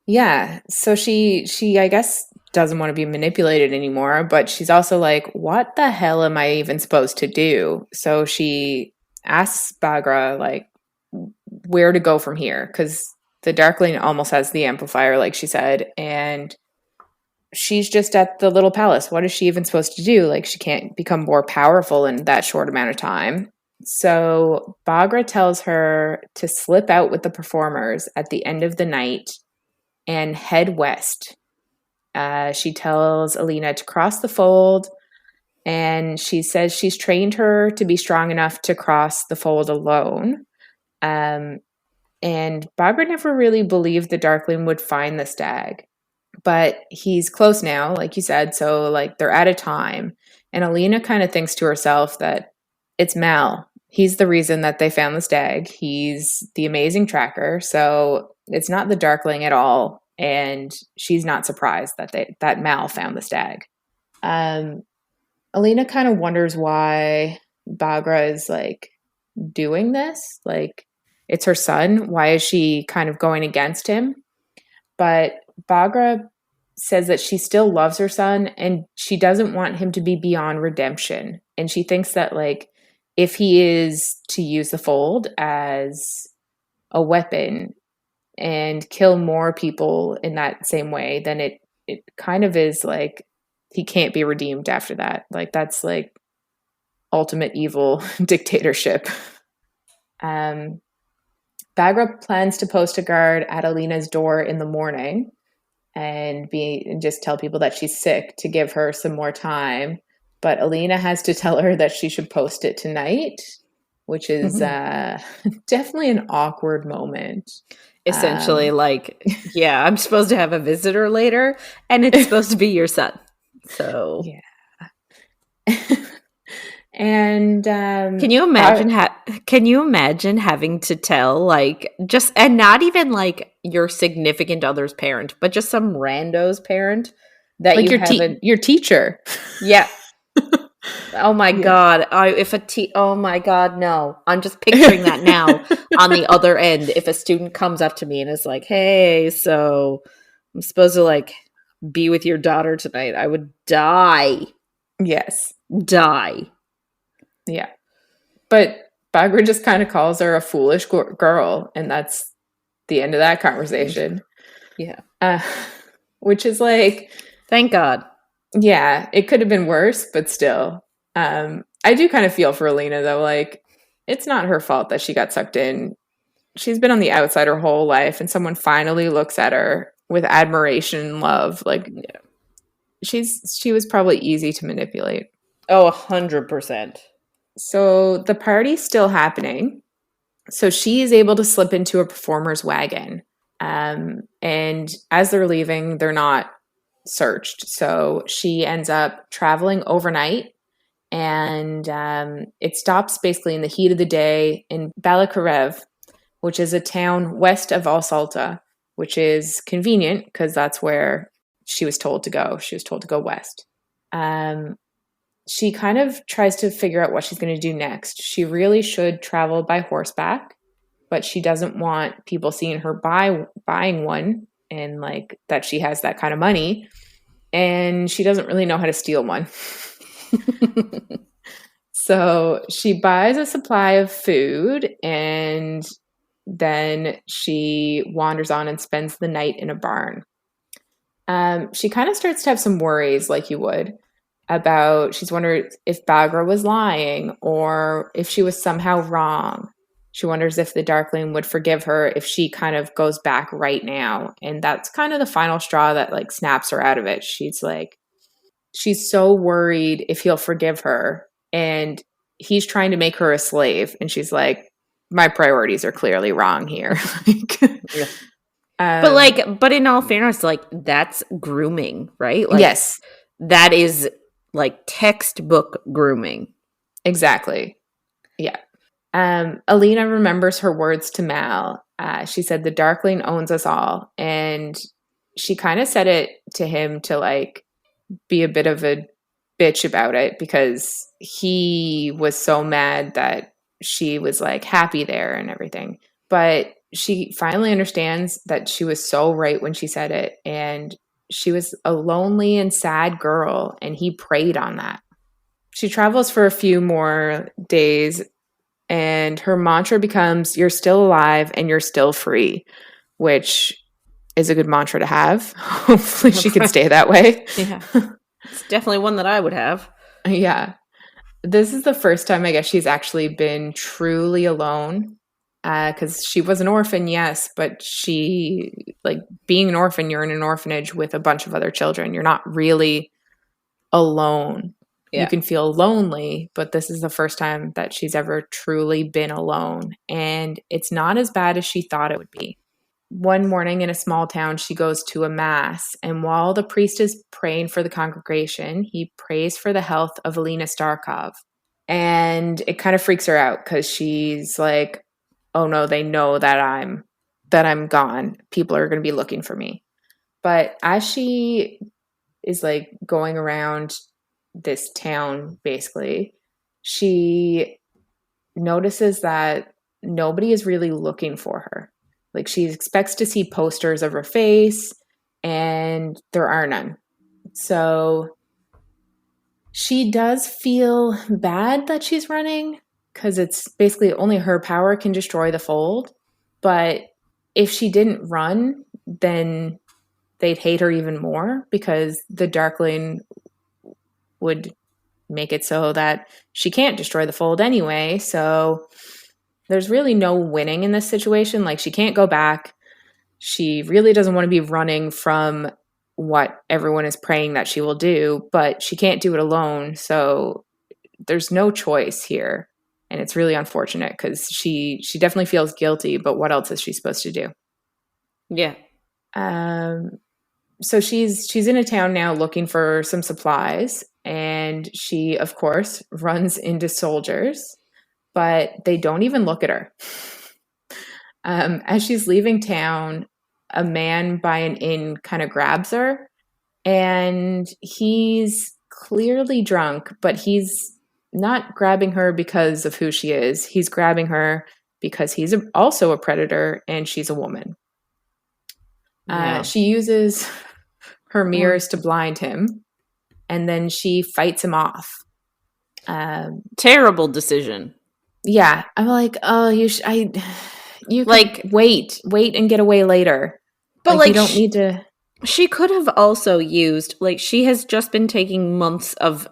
Yeah. So she I guess doesn't want to be manipulated anymore, but she's also like, what the hell am I even supposed to do? So she asks Baghra like where to go from here, because the Darkling almost has the amplifier, like she said, and she's just at the little palace. What is she even supposed to do? Like, she can't become more powerful in that short amount of time. So Baghra tells her to slip out with the performers at the end of the night and head west. She tells Alina to cross the fold, and she says she's trained her to be strong enough to cross the fold alone. And Baghra never really believed the Darkling would find the stag. But he's close now, like you said, so like they're at a time. And Alina kind of thinks to herself that it's Mal. He's the reason that they found the stag. He's the amazing tracker. So it's not the Darkling at all. And she's not surprised that Mal found the stag. Alina kind of wonders why Baghra is like doing this. Like, it's her son. Why is she kind of going against him? But Baghra says that she still loves her son and she doesn't want him to be beyond redemption. And she thinks that, like, if he is to use the fold as a weapon and kill more people in that same way, then it kind of is like he can't be redeemed after that. Like, that's like ultimate evil dictatorship. Baghra plans to post a guard at Alina's door in the morning and just tell people that she's sick to give her some more time. but Alina has to tell her that she should post it tonight, which is definitely an awkward moment. Essentially, yeah, I'm supposed to have a visitor later, and it's supposed to be your son. So yeah. And can you imagine having to tell and not even your significant other's parent, but just some rando's parent that you have your teacher? Yeah. Oh my God. Oh my God, no. I'm just picturing that now on the other end. If a student comes up to me and is like, hey, so I'm supposed to be with your daughter tonight, I would die. Yes. Die. Yeah. But Bagra just kind of calls her a foolish girl, and that's the end of that conversation. Yeah. Which is thank God. Yeah, it could have been worse, but still. I do kind of feel for Alina, though. It's not her fault that she got sucked in. She's been on the outside her whole life, and someone finally looks at her with admiration and love. She was probably easy to manipulate. Oh, 100%. So the party's still happening. So she is able to slip into a performer's wagon. And as they're leaving, they're not searched. So she ends up traveling overnight, and it stops basically in the heat of the day in Balakarev, which is a town west of Alsalta, which is convenient because that's where she was told to go. She was told to go west. She kind of tries to figure out what she's going to do next. She really should travel by horseback, but she doesn't want people seeing her buying one and that she has that kind of money. And she doesn't really know how to steal one. So she buys a supply of food, and then she wanders on and spends the night in a barn. She kind of starts to have some worries, like you would, she's wondering if Bagra was lying or if she was somehow wrong. She wonders if the Darkling would forgive her if she kind of goes back right now. And that's kind of the final straw that snaps her out of it. She's so worried if he'll forgive her, and he's trying to make her a slave. And she's like, my priorities are clearly wrong here. Yeah. But in all fairness, that's grooming, right? Yes. That is textbook grooming. Exactly. Yeah. Alina remembers her words to Mal. She said, the Darkling owns us all. And she kind of said it to him to be a bit of a bitch about it, because he was so mad that she was happy there and everything. But she finally understands that she was so right when she said it. And she was a lonely and sad girl, and he preyed on that. She travels for a few more days, and her mantra becomes, you're still alive and you're still free, which is a good mantra to have. Hopefully she can stay that way. Yeah. It's definitely one that I would have. Yeah. This is the first time I guess she's actually been truly alone. Because she was an orphan, yes, but being an orphan, you're in an orphanage with a bunch of other children. You're not really alone. Yeah. You can feel lonely, but this is the first time that she's ever truly been alone. And it's not as bad as she thought it would be. One morning in a small town, she goes to a mass, and while the priest is praying for the congregation, he prays for the health of Alina Starkov. And it kind of freaks her out, because she's like, oh no, they know that I'm gone. People are going to be looking for me. But as she is going around this town, basically, she notices that nobody is really looking for her. She expects to see posters of her face, and there are none. So she does feel bad that she's running, because it's basically only her power can destroy the fold. But if she didn't run, then they'd hate her even more, because the Darkling would make it so that she can't destroy the fold anyway. So there's really no winning in this situation. She can't go back. She really doesn't want to be running from what everyone is praying that she will do, but she can't do it alone. So there's no choice here. And it's really unfortunate because she definitely feels guilty, but what else is she supposed to do? Yeah. So she's in a town now looking for some supplies, and she, of course, runs into soldiers, but they don't even look at her. As she's leaving town, a man by an inn kind of grabs her, and he's clearly drunk, but he's not grabbing her because of who she is. He's grabbing her because he's also a predator and she's a woman. Yeah. She uses her mirrors to blind him, and then she fights him off. Terrible decision. Yeah, I'm like, oh, you like wait and get away later. But you don't need to. She could have also used, she has just been taking months of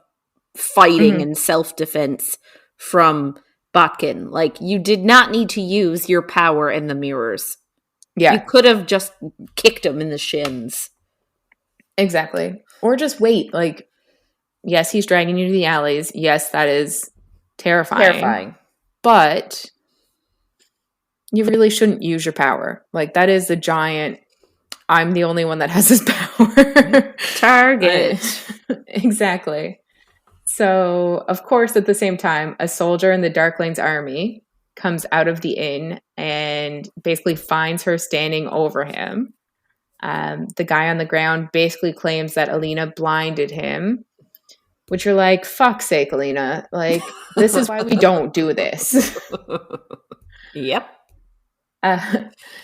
fighting and self-defense from Botkin. You did not need to use your power in the mirrors. Yeah. You could have just kicked him in the shins. Exactly. Or just wait. Yes, he's dragging you to the alleys. Yes, that is terrifying. But you really shouldn't use your power. That is the giant, I'm the only one that has this power. Target. Exactly. So, of course, at the same time, a soldier in the Darkling's army comes out of the inn and basically finds her standing over him. The guy on the ground basically claims that Alina blinded him, which you're like, fuck's sake, Alina. This is why we don't do this. Yep.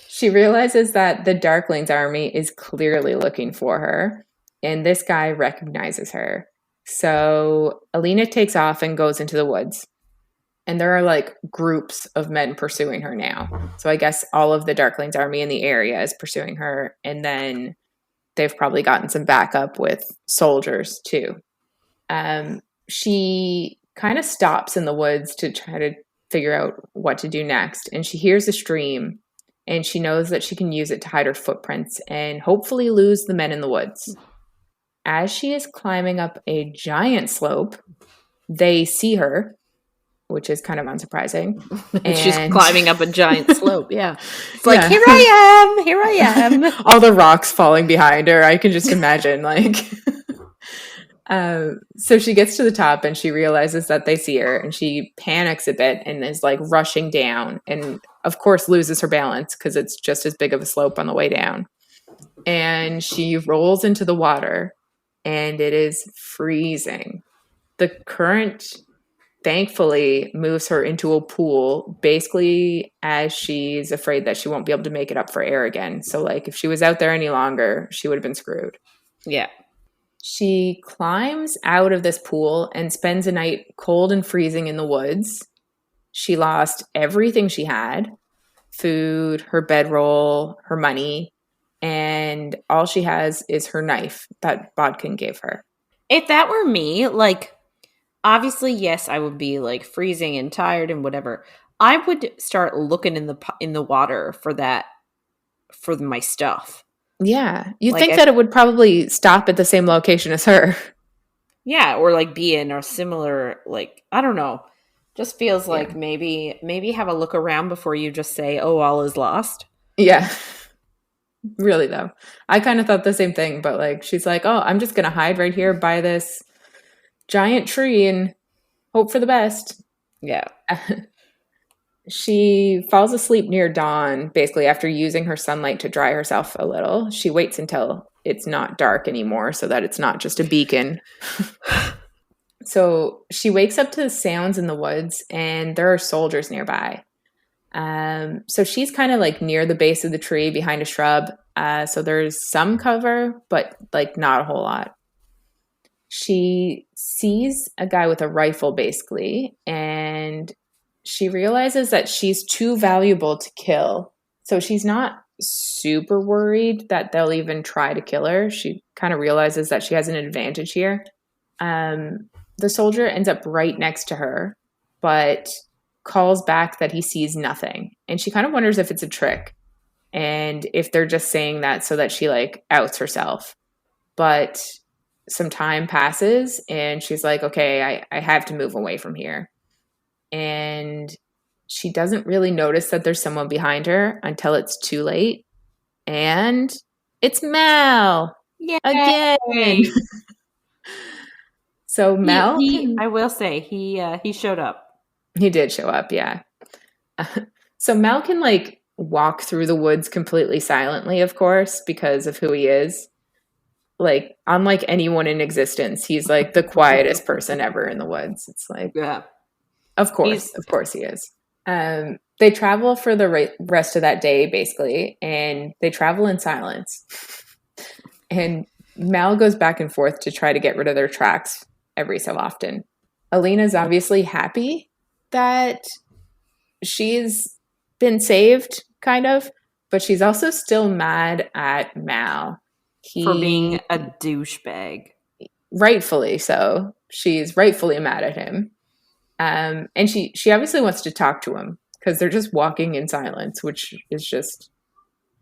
She realizes that the Darkling's army is clearly looking for her, and this guy recognizes her. So Alina takes off and goes into the woods. And there are groups of men pursuing her now. So I guess all of the Darkling's army in the area is pursuing her. And then they've probably gotten some backup with soldiers too. She kind of stops in the woods to try to figure out what to do next. And she hears a stream, and she knows that she can use it to hide her footprints and hopefully lose the men in the woods. As she is climbing up a giant slope, they see her, which is kind of unsurprising. And she's climbing up a giant slope. Yeah. It's here I am. All the rocks falling behind her. I can just imagine so she gets to the top and she realizes that they see her, and she panics a bit and is rushing down, and of course loses her balance because it's just as big of a slope on the way down. And she rolls into the water, and it is freezing. The current thankfully moves her into a pool, basically as she's afraid that she won't be able to make it up for air again. So if she was out there any longer, she would have been screwed. Yeah. She climbs out of this pool and spends a night cold and freezing in the woods. She lost everything she had: food, her bedroll, her money, and all she has is her knife that Bodkin gave her. If that were me, obviously, yes, I would be freezing and tired and whatever. I would start looking in the water for my stuff. Yeah, you'd think that it would probably stop at the same location as her. Yeah, or be in a similar I don't know. Just feels maybe have a look around before you just say, "Oh, all is lost." Yeah. Really though. I kind of thought the same thing, but she's like, "Oh, I'm just going to hide right here by this giant tree and hope for the best." Yeah. She falls asleep near dawn, basically after using her sunlight to dry herself a little. She waits until it's not dark anymore so that it's not just a beacon. So she wakes up to the sounds in the woods, and there are soldiers nearby. So she's kind of near the base of the tree behind a shrub. So there's some cover, but not a whole lot. She sees a guy with a rifle, basically, and she realizes that she's too valuable to kill. So she's not super worried that they'll even try to kill her. She kind of realizes that she has an advantage here. The soldier ends up right next to her, but calls back that he sees nothing. And she kind of wonders if it's a trick and if they're just saying that so that she outs herself. but some time passes and she's like, okay, I have to move away from here. And she doesn't really notice that there's someone behind her until it's too late. And it's Mal again. Yay! So Mal I will say he showed up. He did show up, yeah. So Mal can like walk through the woods completely silently, of course, because of who he is. Like, unlike anyone in existence, he's like the quietest person ever in the woods. It's like, yeah, of course he is. They travel for the rest of that day, basically, and they travel in silence. And Mal goes back and forth to try to get rid of their tracks every so often. Alina's obviously happy that she's been saved, kind of, but she's also still mad at Mal. For being a douchebag. Rightfully so. She's rightfully mad at him. And she obviously wants to talk to him because they're just walking in silence, which is just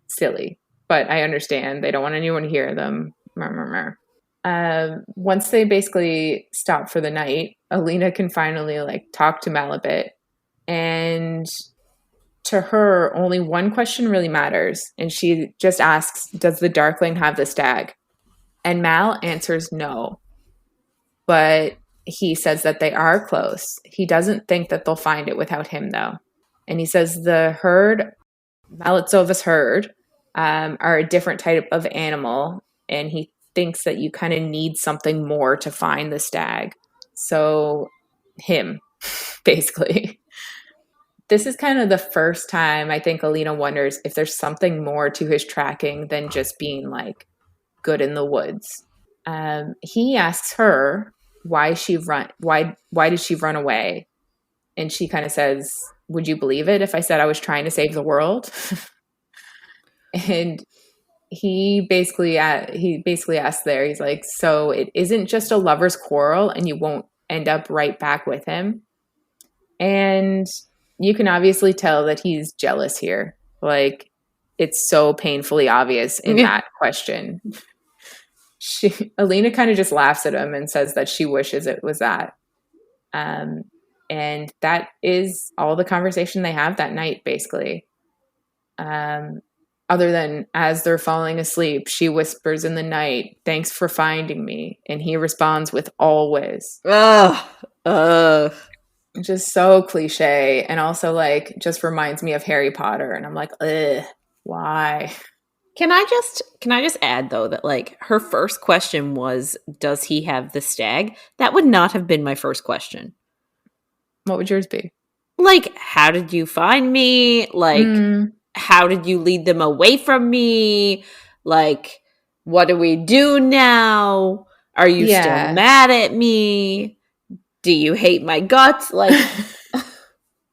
silly. But I understand. They don't want anyone to hear them. Once they basically stop for the night, Alina can finally like talk to Mal a bit. And to her, only one question really matters. And she just asks, does the Darkling have the stag? And Mal answers no. But he says that they are close. He doesn't think that they'll find it without him, though. And he says the herd, Malotsova's herd, are a different type of animal. And he thinks that you kind of need something more to find the stag. So him, basically. This is kind of the first time I think Alina wonders if there's something more to his tracking than just being like good in the woods. He asks her why did she run away? And she kind of says, would you believe it if I said I was trying to save the world? And he basically asked there, he's like, so it isn't just a lover's quarrel and you won't end up right back with him? And you can obviously tell that he's jealous here. Like, it's so painfully obvious in that question. Alina kind of just laughs at him and says that she wishes it was that. And that is all the conversation they have that night, basically. Other than as they're falling asleep, she whispers in the night, thanks for finding me. And he responds with always. Just so cliche, and also like just reminds me of Harry Potter, and I'm like, ugh, why? Can I just add though that like her first question was, does he have the stag? That would not have been my first question. What would yours be? Like, how did you find me? Like, how did you lead them away from me? Like, what do we do now? Are you still mad at me? Do you hate my guts? Like,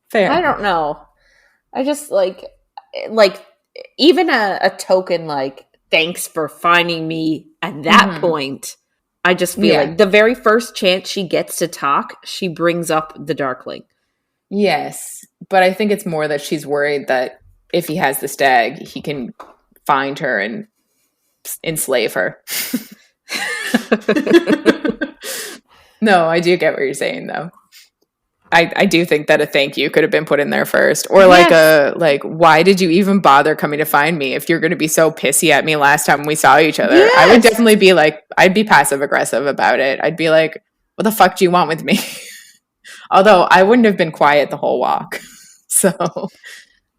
fair. I don't know. I just like even a token like thanks for finding me at that point. I just feel like the very first chance she gets to talk, she brings up the Darkling. Yes, but I think it's more that she's worried that if he has the stag, he can find her and enslave her. No, I do get what you're saying, though. I do think that a thank you could have been put in there first. Or like why did you even bother coming to find me if you're going to be so pissy at me last time we saw each other? Yes. I would definitely be like, I'd be passive aggressive about it. I'd be like, what the fuck do you want with me? Although I wouldn't have been quiet the whole walk. So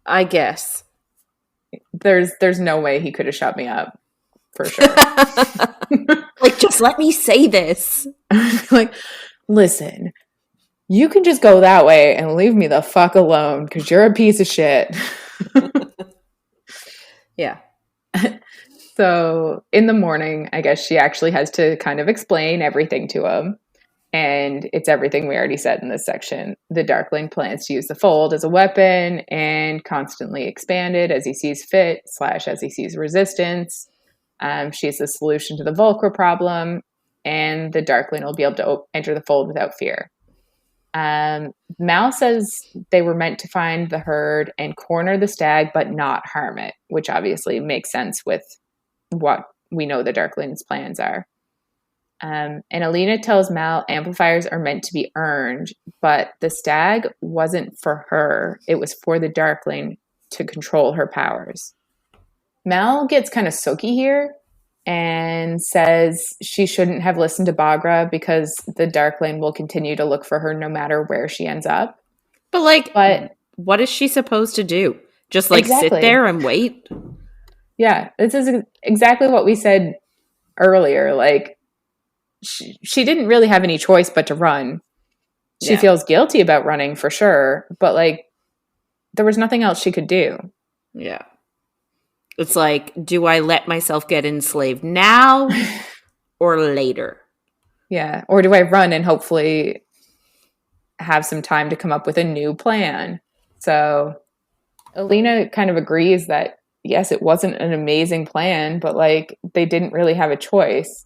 I guess. There's no way he could have shut me up. For sure. Like, just let me say this. Like, listen, you can just go that way and leave me the fuck alone because you're a piece of shit. Yeah. So in the morning, I guess she actually has to kind of explain everything to him. And it's everything we already said in this section. The Darkling plans to use the fold as a weapon and constantly expand it as he sees fit / as he sees resistance. She's the solution to the Volcra problem, and the Darkling will be able to enter the fold without fear. Mal says they were meant to find the herd and corner the stag, but not harm it, which obviously makes sense with what we know the Darkling's plans are. And Alina tells Mal amplifiers are meant to be earned, but the stag wasn't for her. It was for the Darkling to control her powers. Mal gets kind of soaky here and says she shouldn't have listened to Baghra because the Darkling will continue to look for her no matter where she ends up. But what is she supposed to do? Just like sit there and wait? Yeah, this is exactly what we said earlier. Like, she didn't really have any choice but to run. She feels guilty about running for sure, but like, there was nothing else she could do. Yeah. It's like, do I let myself get enslaved now or later? Yeah. Or do I run and hopefully have some time to come up with a new plan? So Alina kind of agrees that, yes, it wasn't an amazing plan, but like, they didn't really have a choice.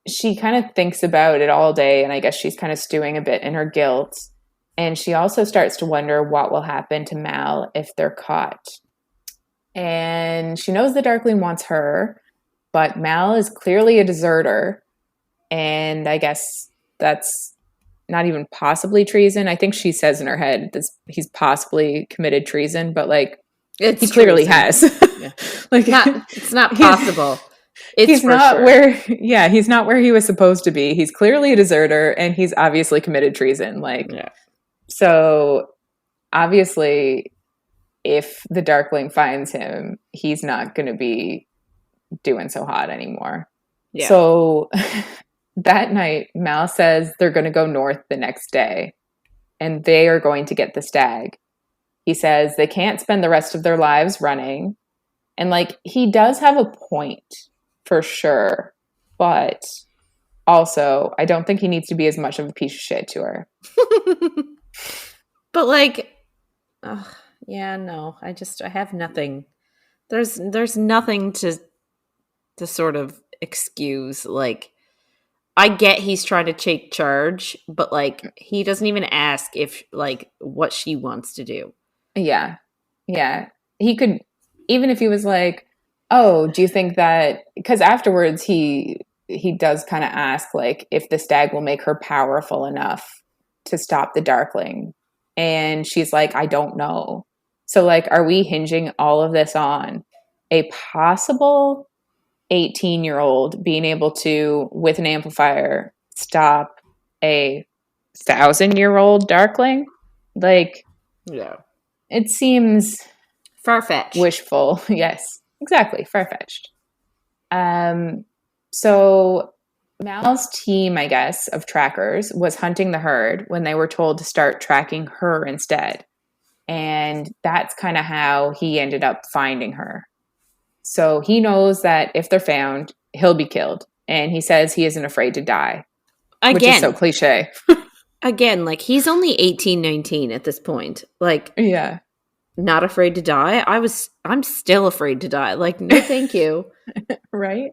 She kind of thinks about it all day, and I guess she's kind of stewing a bit in her guilt. And she also starts to wonder what will happen to Mal if they're caught. And she knows the Darkling wants her, but Mal is clearly a deserter. And I guess that's not even possibly treason. I think she says in her head that he's possibly committed treason, but like, he clearly has. Yeah. Like, it's not possible. He's not he's not where he was supposed to be. He's clearly a deserter, and he's obviously committed treason. Like, so obviously, if the Darkling finds him, he's not going to be doing so hot anymore. Yeah. So that night, Mal says they're going to go north the next day, and they are going to get the stag. He says they can't spend the rest of their lives running. And like, he does have a point for sure, but also I don't think he needs to be as much of a piece of shit to her. But like, no, I have nothing. There's nothing to sort of excuse. Like, I get he's trying to take charge, but like, he doesn't even ask if like what she wants to do. Yeah. He could, even if he was like, oh, do you think that, because afterwards he does kind of ask like if the stag will make her powerful enough to stop the Darkling, and she's like, I don't know. So like, are we hinging all of this on a possible 18-year-old being able to, with an amplifier, stop a 1,000-year-old Darkling? Like, yeah, it seems far-fetched, wishful. Yes. Exactly, far-fetched. So Mal's team, I guess, of trackers was hunting the herd when they were told to start tracking her instead. And that's kind of how he ended up finding her. So he knows that if they're found, he'll be killed. And he says he isn't afraid to die. Again. Which is so cliche. Again, like, he's only 18, 19 at this point. Like, yeah. Not afraid to die. I'm still afraid to die. Like, no, thank you. Right?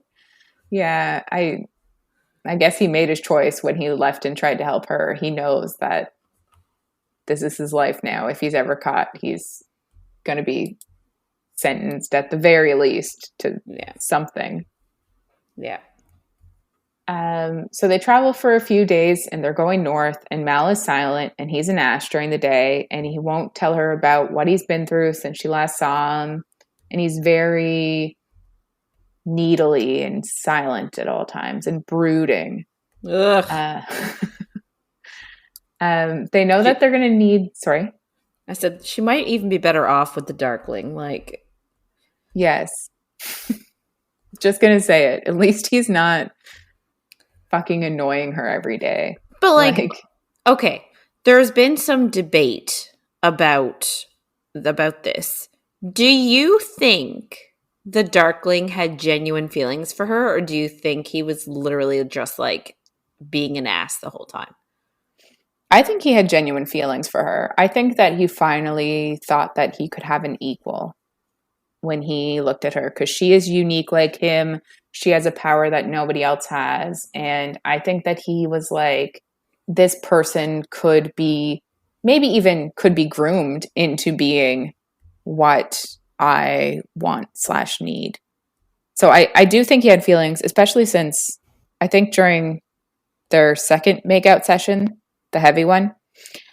Yeah. I guess he made his choice when he left and tried to help her. He knows that this is his life now. If he's ever caught, he's going to be sentenced at the very least to something. Yeah. So they travel for a few days, and they're going north, and Mal is silent, and he's in Ash during the day, and he won't tell her about what he's been through since she last saw him. And he's very needly and silent at all times and brooding. Ugh. They know that they're going to need... Sorry? I said she might even be better off with the Darkling. Like... Yes. Just going to say it. At least he's not fucking annoying her every day. But like, okay, there's been some debate about this. Do you think the Darkling had genuine feelings for her, or do you think he was literally just like being an ass the whole time? I think he had genuine feelings for her. I think that he finally thought that he could have an equal when he looked at her, because she is unique like him. She has a power that nobody else has. And I think that he was like, this person could be, maybe even could be groomed into being what I want / need. So I do think he had feelings, especially since I think during their second makeout session, the heavy one,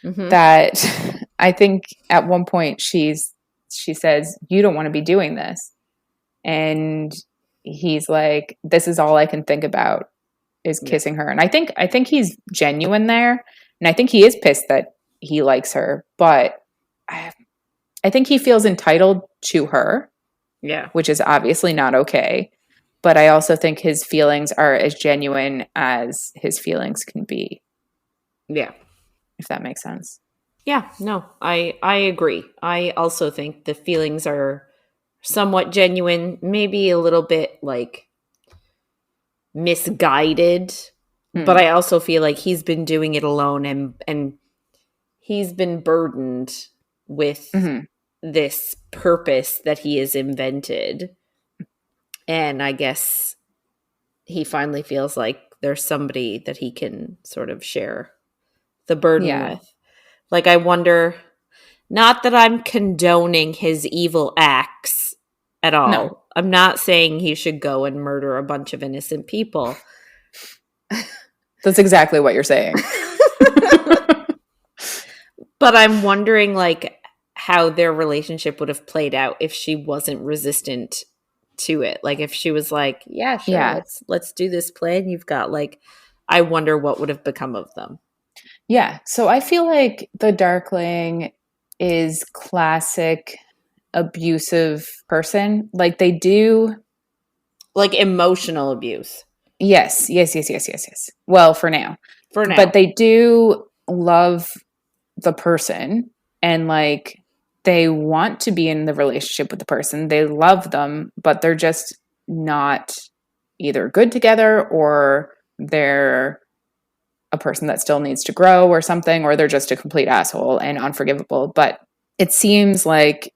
that I think at one point she says, "You don't want to be doing this." And he's like, "This is all I can think about is kissing her." And I think he's genuine there. And I think he is pissed that he likes her, but I think he feels entitled to her. Yeah. Which is obviously not okay. But I also think his feelings are as genuine as his feelings can be. Yeah. If that makes sense. Yeah, no, I agree. I also think the feelings are somewhat genuine, maybe a little bit like misguided, but I also feel like he's been doing it alone and he's been burdened with this purpose that he has invented. And I guess he finally feels like there's somebody that he can sort of share the burden with. Like, I wonder, not that I'm condoning his evil acts at all. No. I'm not saying he should go and murder a bunch of innocent people. That's exactly what you're saying. But I'm wondering, like, how their relationship would have played out if she wasn't resistant to it. Like, if she was like, yeah, sure, Yeah. let's do this plan you've got. Like, I wonder what would have become of them. Yeah. So I feel like the Darkling is classic abusive person. Like they do. Like emotional abuse. Yes. Well, for now. But they do love the person and like they want to be in the relationship with the person. They love them, but they're just not either good together or they're a person that still needs to grow or something, or they're just a complete asshole and unforgivable. But it seems like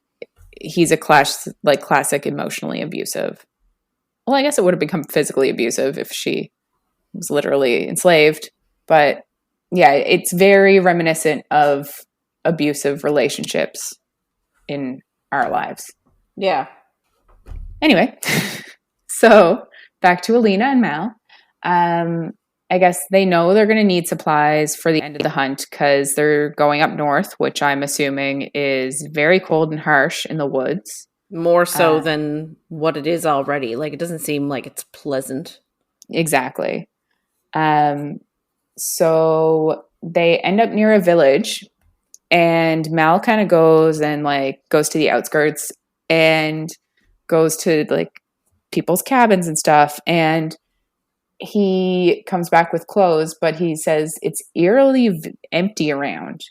he's a classic emotionally abusive. Well, I guess it would have become physically abusive if she was literally enslaved. But yeah, it's very reminiscent of abusive relationships in our lives. Yeah. Anyway, so back to Alina and Mal. I guess they know they're going to need supplies for the end of the hunt because they're going up north, which I'm assuming is very cold and harsh in the woods. More so than what it is already. Like, it doesn't seem like it's pleasant. Exactly. So they end up near a village and Mal kind of goes to the outskirts and goes to like people's cabins and stuff. And he comes back with clothes, but he says it's eerily empty around.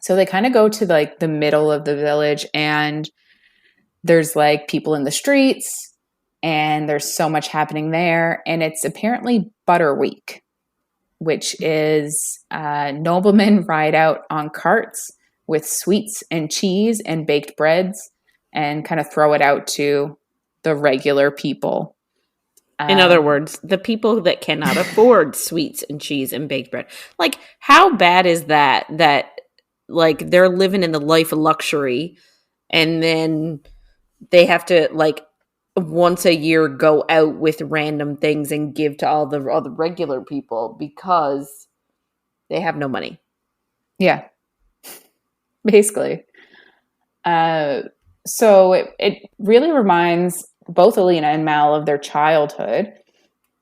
So they kind of go to like the middle of the village and there's like people in the streets and there's so much happening there. And it's apparently Butter Week, which is noblemen ride out on carts with sweets and cheese and baked breads and kind of throw it out to the regular people. In other words, the people that cannot afford sweets and cheese and baked bread. Like, how bad is that? That, like, they're living in the life of luxury and then they have to, like, once a year go out with random things and give to all the regular people because they have no money. Yeah. Basically. So it really reminds both Alina and Mal of their childhood.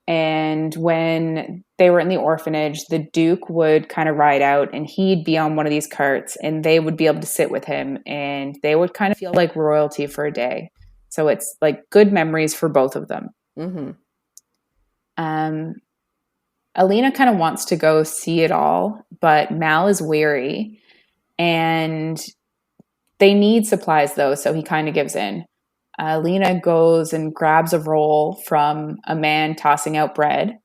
And when they were in the orphanage, the Duke would kind of ride out and he'd be on one of these carts and they would be able to sit with him and they would kind of feel like royalty for a day. So it's like good memories for both of them. Alina kind of wants to go see it all, but Mal is weary and they need supplies though, so he kind of gives in. Alina goes and grabs a roll from a man tossing out bread,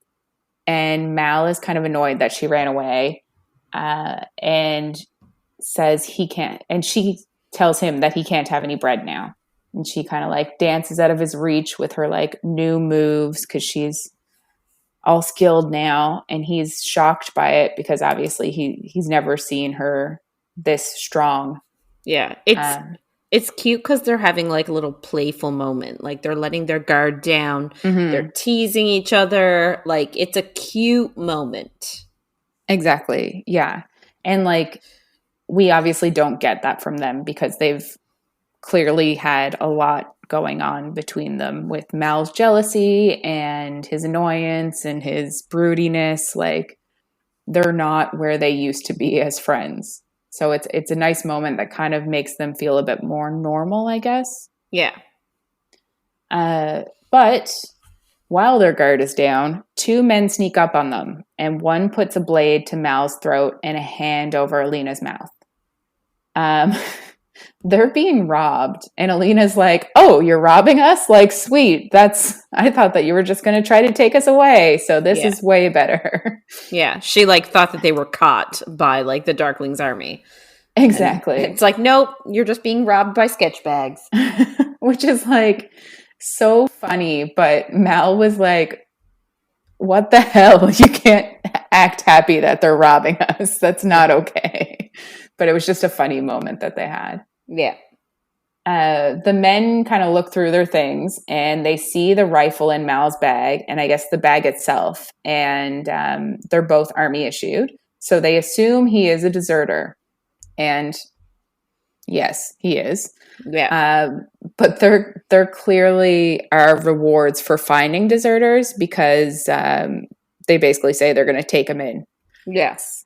and Mal is kind of annoyed that she ran away and says he can't. And she tells him that he can't have any bread now. And she kind of like dances out of his reach with her like new moves because she's all skilled now. And he's shocked by it because obviously he's never seen her this strong. Yeah, It's cute because they're having like a little playful moment. Like they're letting their guard down. Mm-hmm. They're teasing each other. Like it's a cute moment. Exactly. Yeah. And like, we obviously don't get that from them because they've clearly had a lot going on between them with Mal's jealousy and his annoyance and his broodiness. Like, they're not where they used to be as friends. So it's a nice moment that kind of makes them feel a bit more normal, I guess. Yeah. But while their guard is down, two men sneak up on them, and one puts a blade to Mal's throat and a hand over Alina's mouth. They're being robbed, and Alina's like, "Oh, you're robbing us? Like, sweet. I thought that you were just going to try to take us away. So this is way better." Yeah. She like thought that they were caught by like the Darkling's army. Exactly. And it's like, nope, you're just being robbed by sketch bags. Which is like so funny, but Mal was like, "What the hell? You can't act happy that they're robbing us. That's not okay." But it was just a funny moment that they had. Yeah. The men kind of look through their things and they see the rifle in Mal's bag and I guess the bag itself. And they're both army issued. So they assume he is a deserter. And yes, he is. Yeah. But there clearly are rewards for finding deserters because they basically say they're going to take them in. Yes.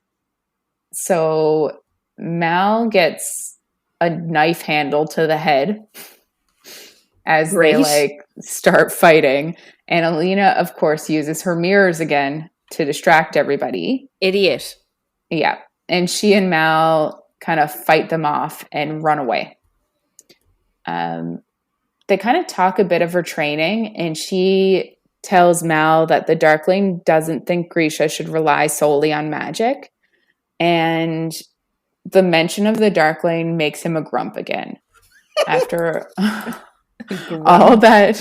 So Mal gets a knife handle to the head as they like start fighting. And Alina, of course, uses her mirrors again to distract everybody. Idiot. Yeah. And she and Mal kind of fight them off and run away. They kind of talk a bit of her training, and she tells Mal that the Darkling doesn't think Grisha should rely solely on magic. And the mention of the Darkling makes him a grump again. After all that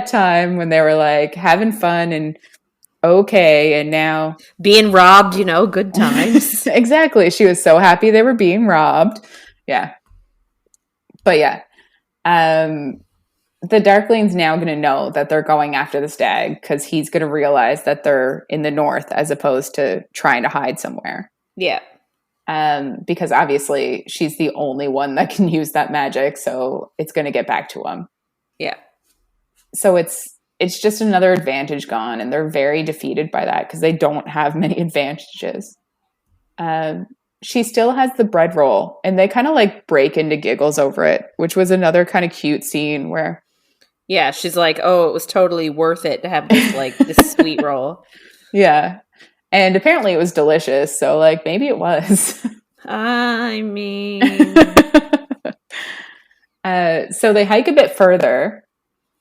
time when they were like having fun and okay, and now being robbed, good times. Exactly. She was so happy they were being robbed. Yeah. But yeah. The Darkling's now going to know that they're going after the stag because he's going to realize that they're in the north as opposed to trying to hide somewhere. Yeah. Because obviously she's the only one that can use that magic, so it's going to get back to him. Yeah. So it's just another advantage gone, and they're very defeated by that because they don't have many advantages. She still has the bread roll, and they kind of like break into giggles over it, which was another kind of cute scene where... Yeah, she's like, "Oh, it was totally worth it to have this like this sweet roll." Yeah. And apparently it was delicious, so like maybe it was. I mean, so they hike a bit further,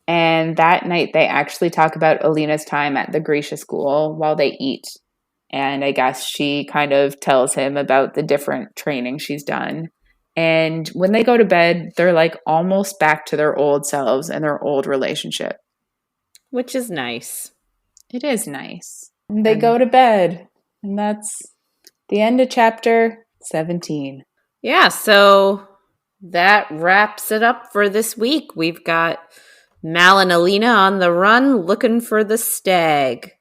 and that night they actually talk about Alina's time at the Grisha school while they eat. And I guess she kind of tells him about the different training she's done. And when they go to bed, they're like almost back to their old selves and their old relationship. Which is nice. It is nice. They go to bed, and that's the end of chapter 17. Yeah, so that wraps it up for this week. We've got Mal and Alina on the run looking for the stag.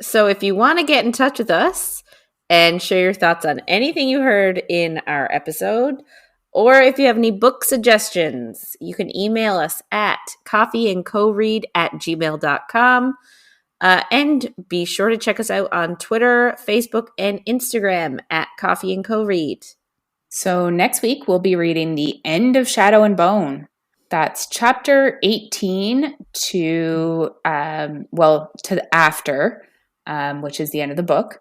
So if you want to get in touch with us and share your thoughts on anything you heard in our episode, or if you have any book suggestions, you can email us at coffeeandcoread@gmail.com. And be sure to check us out on Twitter, Facebook, and Instagram at Coffee and Co-Read. So next week, we'll be reading the end of Shadow and Bone. That's chapter 18 to the after, which is the end of the book.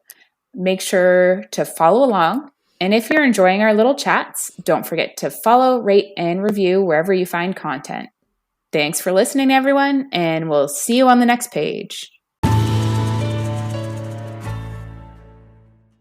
Make sure to follow along. And if you're enjoying our little chats, don't forget to follow, rate, and review wherever you find content. Thanks for listening, everyone, and we'll see you on the next page.